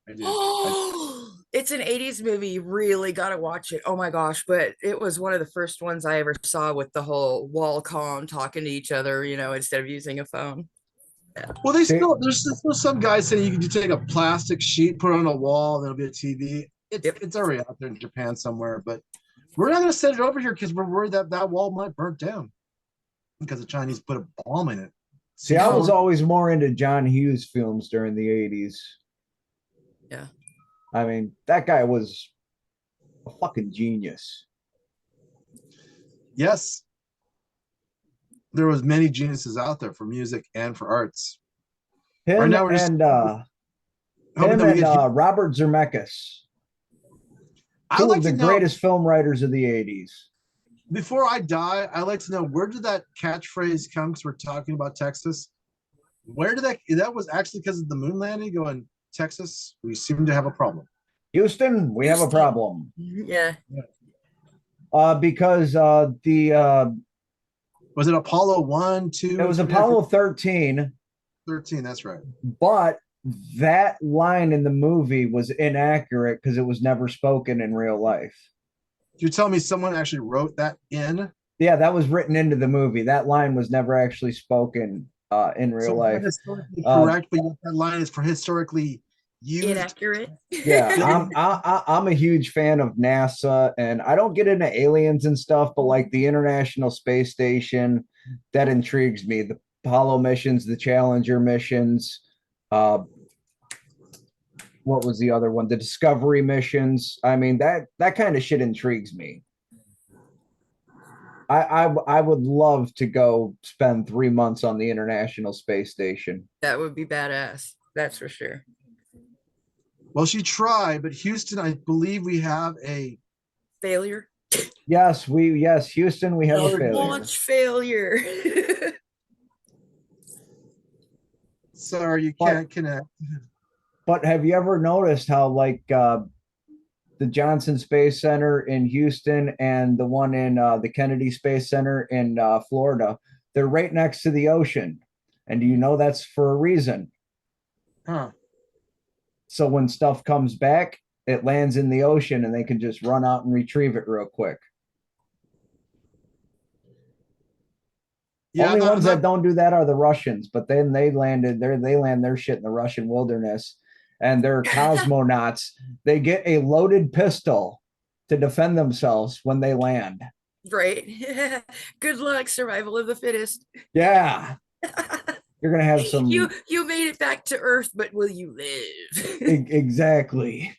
I did. Oh, it's an 80s movie. You really got to watch it. Oh my gosh. But it was one of the first ones I ever saw with the whole wall comm talking to each other, instead of using a phone. Yeah. Well, there's still some guys saying you can just take a plastic sheet, put it on a wall, and it'll be a TV. It's already out there in Japan somewhere, but we're not going to send it over here because we're worried that wall might burn down because the Chinese put a bomb in it. See, I was always more into John Hughes films during the 80s. Yeah. I mean, that guy was a fucking genius. Yes. There was many geniuses out there for music and for arts. Him right now we're and Robert Zemeckis. Two of the greatest film writers of the 80s. Before I die, I'd like to know, where did that catchphrase come? Because we're talking about Texas. Where did that was actually because of the moon landing going, Texas, we seem to have a problem. Houston, we have a problem. Yeah. Because the was it Apollo 1, 2? It was Apollo 13. 13, that's right. But that line in the movie was inaccurate because it was never spoken in real life. You tell me someone actually wrote that in? Yeah, that was written into the movie. That line was never actually spoken in real life. Historically correct, but that line is for historically used. Inaccurate. Yeah, I'm a huge fan of NASA, and I don't get into aliens and stuff, but like the International Space Station, that intrigues me. The Apollo missions, the Challenger missions. What was the other one? The Discovery missions. I mean, that kind of shit intrigues me. I would love to go spend 3 months on the International Space Station. That would be badass. That's for sure. Well, she tried, but Houston, I believe we have a failure. Yes, Houston, we have a failure. Launch failure. Sorry, you can't connect. But have you ever noticed how like the Johnson Space Center in Houston and the one in the Kennedy Space Center in Florida, they're right next to the ocean. And do you know that's for a reason? Huh. So when stuff comes back, it lands in the ocean and they can just run out and retrieve it real quick. Yeah, only ones that don't do that are the Russians, but then they land their shit in the Russian wilderness, and they're cosmonauts. They get a loaded pistol to defend themselves when they land. Right. Good luck, survival of the fittest. Yeah. You're gonna have some. You made it back to Earth, but will you live? Exactly.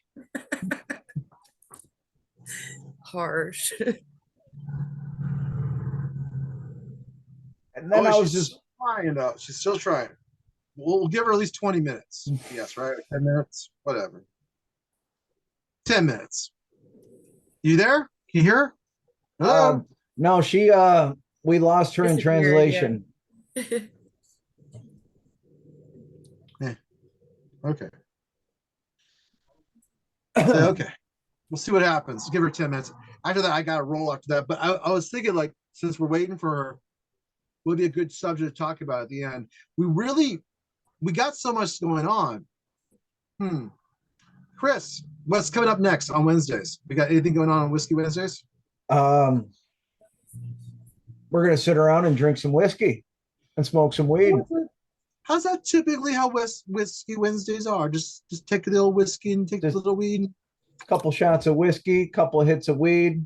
Harsh. And then I was just trying though. She's still trying. we'll give her at least 20 minutes. Yes, right? 10 minutes, whatever. 10 minutes. You there? Can you hear her? Hello? No, she we lost her in translation. Yeah. Okay. So, okay. We'll see what happens. Give her 10 minutes. After that, I got to roll after that. But I was thinking, like, since we're waiting for her, would be a good subject to talk about at the end. We got so much going on. Chris, what's coming up next on Wednesdays? We got anything going on Whiskey Wednesdays? We're gonna sit around and drink some whiskey and smoke some weed. How's that typically how Whiskey Wednesdays are? Just take a little whiskey and take a little weed. A couple shots of whiskey, couple hits of weed,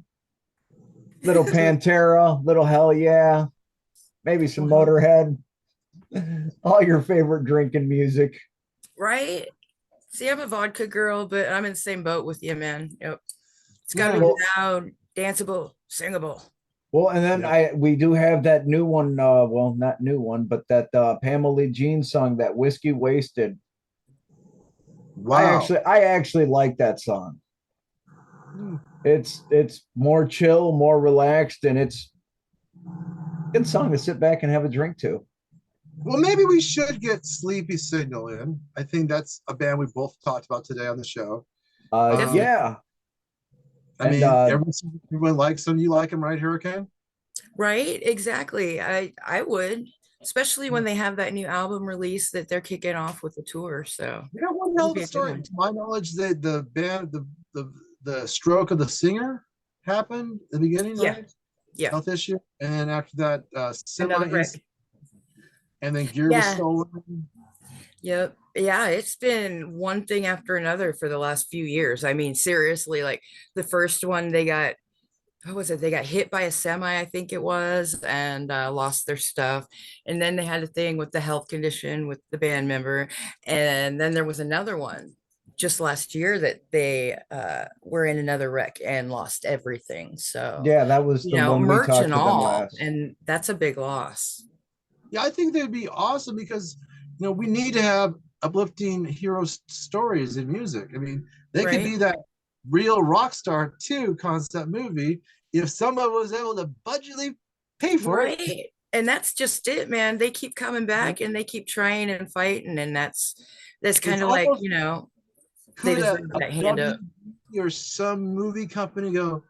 little Pantera, little Hell Yeah, maybe some Motorhead. All your favorite drinking music. Right? See, I'm a vodka girl, but I'm in the same boat with you, man. Yep. It's gotta be loud, danceable, singable. Well, and then we do have that new one, well, not new one, but that Pamela Jean song, that Whiskey Wasted. Wow. I actually like that song. It's more chill, more relaxed, and it's a good song to sit back and have a drink to. Well, maybe we should get Sleepy Signal in. I think that's a band we both talked about today on the show. Yeah. I mean, everyone likes them. You like them, right, Hurricane? Right, exactly. I would, especially when they have that new album release that they're kicking off with the tour. So you know, one hell of a story. To my knowledge, the band, the stroke of the singer happened at the beginning, right? Yeah. Health issue, and then after that, and then gear was stolen. Yep. Yeah, it's been one thing after another for the last few years. I mean, seriously, like the first one, they got, what was it? They got hit by a semi, I think it was, and lost their stuff. And then they had a thing with the health condition with the band member. And then there was another one just last year that they were in another wreck and lost everything. So yeah, that was the one we merch talked and to them all, last. and that's a big loss. Yeah, I think they'd be awesome because we need to have uplifting hero stories in music. I mean, they could be that real rock star 2 concept movie if someone was able to budgetly pay for it. And that's just it, man. They keep coming back and they keep trying and fighting, and that's kind of like, they deserve that hand up. Or some movie company go,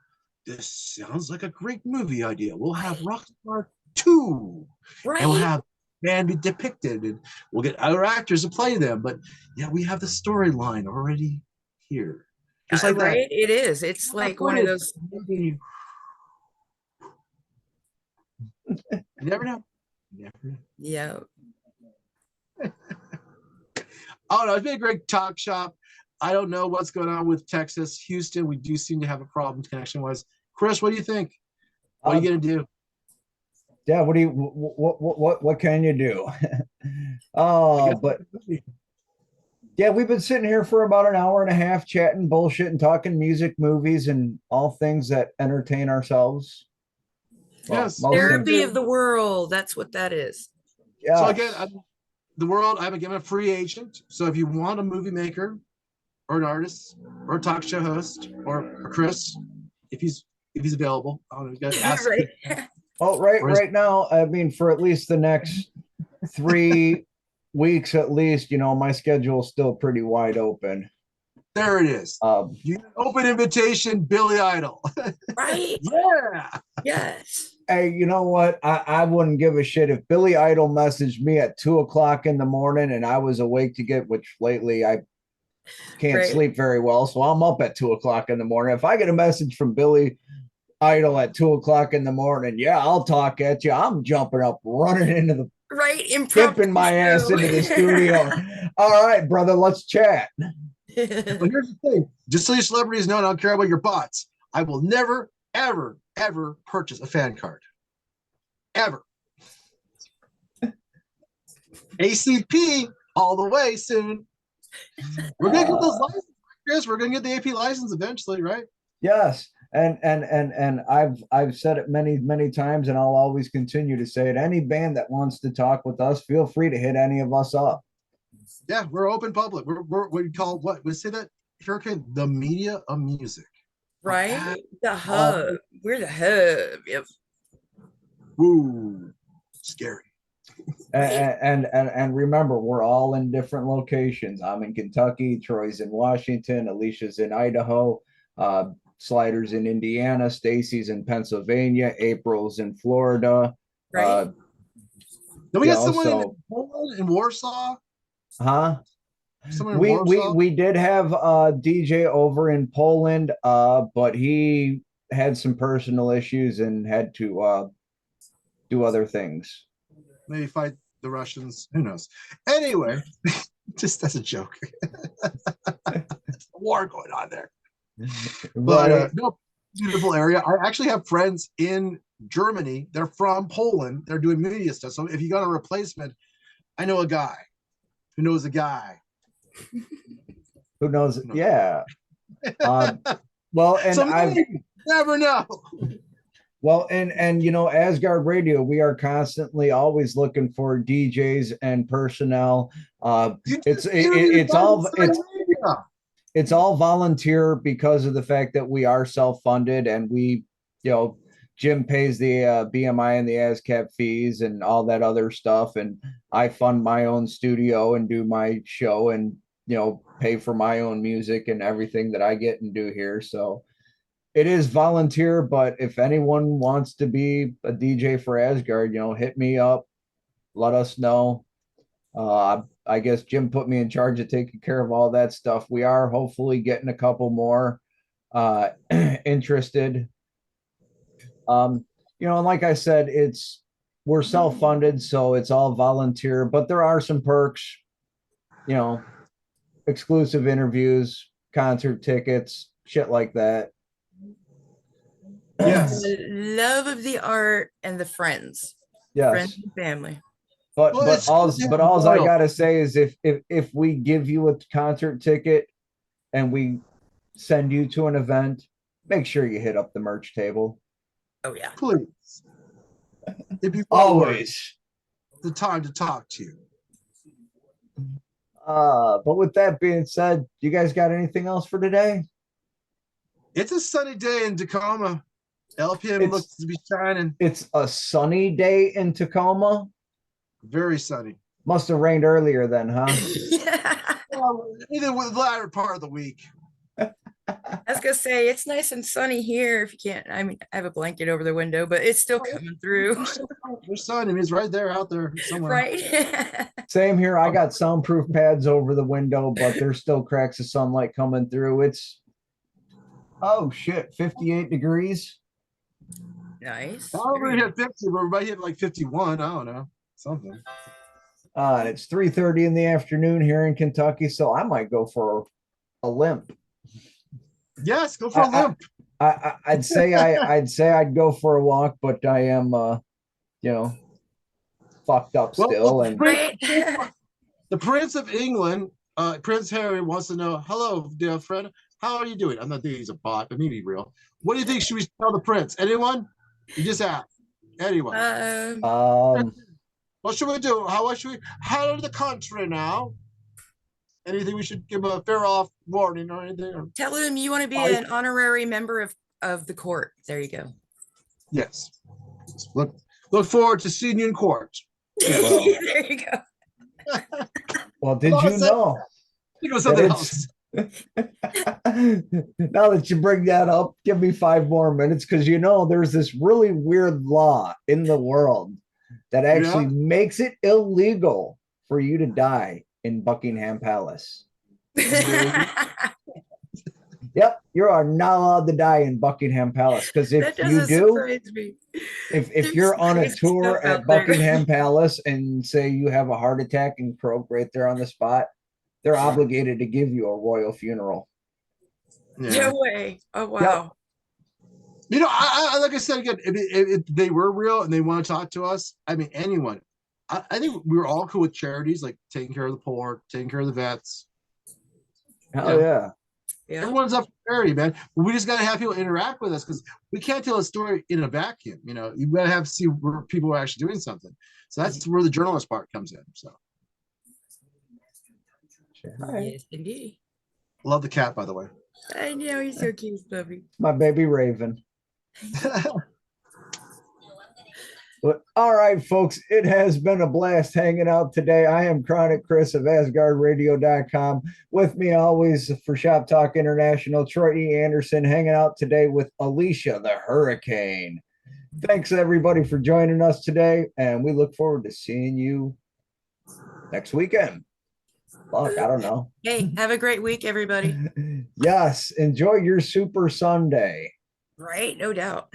this sounds like a great movie idea. We'll have Rockstar 2. And we'll have band be depicted, and we'll get other actors to play them. But yeah, we have the storyline already here. Just like that. It is. It's like one of those. You never know. Yeah. Oh no, it's been a great talk shop. I don't know what's going on with Texas, Houston. We do seem to have a problem connection-wise. Chris, what do you think? What are you gonna do? Yeah, what can you do? But yeah, we've been sitting here for about an hour and a half chatting, bullshitting, talking music, movies, and all things that entertain ourselves. Yes, therapy of the world. That's what that is. Yeah. So again, I'm again a free agent. So if you want a movie maker, or an artist, or a talk show host, or Chris, if he's available, ask. Well, right now, I mean, for at least the next 3 weeks, at least, my schedule is still pretty wide open. There it is. Open invitation, Billy Idol. Right? Yeah. Yes. Hey, you know what? I wouldn't give a shit if Billy Idol messaged me at 2:00 in the morning and I was awake to get, which lately I can't sleep very well, so I'm up at 2:00 in the morning. If I get a message from Billy Idol at 2:00 in the morning, yeah, I'll talk at you. I'm jumping up, running into the dipping my ass into the studio. All right, brother, let's chat. Well, here's the thing. Just so your celebrities know, I don't care about your bots. I will never, ever, ever purchase a fan card. Ever. ACP all the way soon. We're gonna get those licenses, Chris. We're gonna get the AP license eventually, right? Yes. And I've said it many times, and I'll always continue to say it. Any band that wants to talk with us, feel free to hit any of us up. Yeah, we're open public. We're we call what we say that hurricane the media of music. Right? The hub. We're the hub. Yep. Woo, scary. And remember, we're all in different locations. I'm in Kentucky, Troy's in Washington, Alicia's in Idaho, Slider's in Indiana, Stacy's in Pennsylvania, April's in Florida. Right. Then we got someone in Poland, in Warsaw. Huh? Someone in Warsaw. We did have a DJ over in Poland, but he had some personal issues and had to do other things. Maybe fight the Russians. Who knows? Anyway, just as a joke. War going on there. But no, beautiful area. I actually have friends in Germany. They're from Poland. They're doing media stuff. So if you got a replacement, I know a guy who knows a guy who knows. Yeah. Well, and so I never know. Well, and you know, Asgard Radio, we are constantly always looking for DJs and personnel. It's all volunteer because of the fact that we are self-funded, and we, you know, Jim pays the BMI and the ASCAP fees and all that other stuff, and I fund my own studio and do my show, and you know, pay for my own music and everything that I get and do here. So it is volunteer, but if anyone wants to be a DJ for Asgard, you know, hit me up, let us know. I guess Jim put me in charge of taking care of all that stuff. We are hopefully getting a couple more interested. You know, and like I said, we're self-funded, so it's all volunteer, but there are some perks, you know, exclusive interviews, concert tickets, shit like that. Yes. The love of the art and the friends. Yes. Friends and family. But all I gotta say is if we give you a concert ticket and we send you to an event, make sure you hit up the merch table. Oh yeah. Please. It'd be always the time to talk to you. But with that being said, you guys got anything else for today? It's a sunny day in Tacoma. LPM looks to be shining. It's a sunny day in Tacoma. Very sunny. Must have rained earlier then, huh? Yeah. Well, either with the latter part of the week. I was gonna say it's nice and sunny here. If you can't, I mean, I have a blanket over the window, but it's still coming through. There's sun. I mean, it's right there, out there somewhere. Right. Same here. I got soundproof pads over the window, but there's still cracks of sunlight coming through. It's 58 degrees. Nice. I already hit 50, but everybody hit like 51. I don't know. Something. And it's 3:30 in the afternoon here in Kentucky, so I might go for a limp. Yes, go for a limp. I'd say I'd go for a walk, but I am you know, fucked up still. And the Prince of England, Prince Harry, wants to know, hello, dear friend, how are you doing? I'm not thinking he's a bot, but maybe real. What do you think should we tell the prince? Anyone? You just ask. Anyone. What should we do? How should we handle the country now? Anything we should give a fair off warning or anything? Or? Tell him you want to be an honorary member of the court. There you go. Yes. Look forward to seeing you in court. There you go. Well, did you know? Think of something else. Now that you bring that up, give me 5 more minutes, because you know there's this really weird law in the world that actually makes it illegal for you to die in Buckingham Palace. Yep, you are not allowed to die in Buckingham Palace, because if you do, if you're on a tour at Buckingham Palace and say you have a heart attack and croak right there on the spot, they're obligated to give you a royal funeral. Yeah. No way. Oh wow. Yep. You know, I like I said again, if they were real and they want to talk to us, I mean, anyone. I think we were all cool with charities, like taking care of the poor, taking care of the vets. Hell yeah. Everyone's up for charity, man. But we just got to have people interact with us, because we can't tell a story in a vacuum. You know, you got to have see where people are actually doing something. So that's where the journalist part comes in. So Right. Yes, indeed. Love the cat, by the way. I know he's so cute, puppy. My baby Raven. But all right, folks, it has been a blast hanging out today. I am Chronic Chris of AsgardRadio.com. With me always for Shop Talk International, Troy E. Anderson, hanging out today with Alicia the Hurricane. Thanks, everybody, for joining us today, and we look forward to seeing you next weekend. Fuck, I don't know. Hey, have a great week, everybody. Yes, enjoy your Super Sunday. Right? No doubt.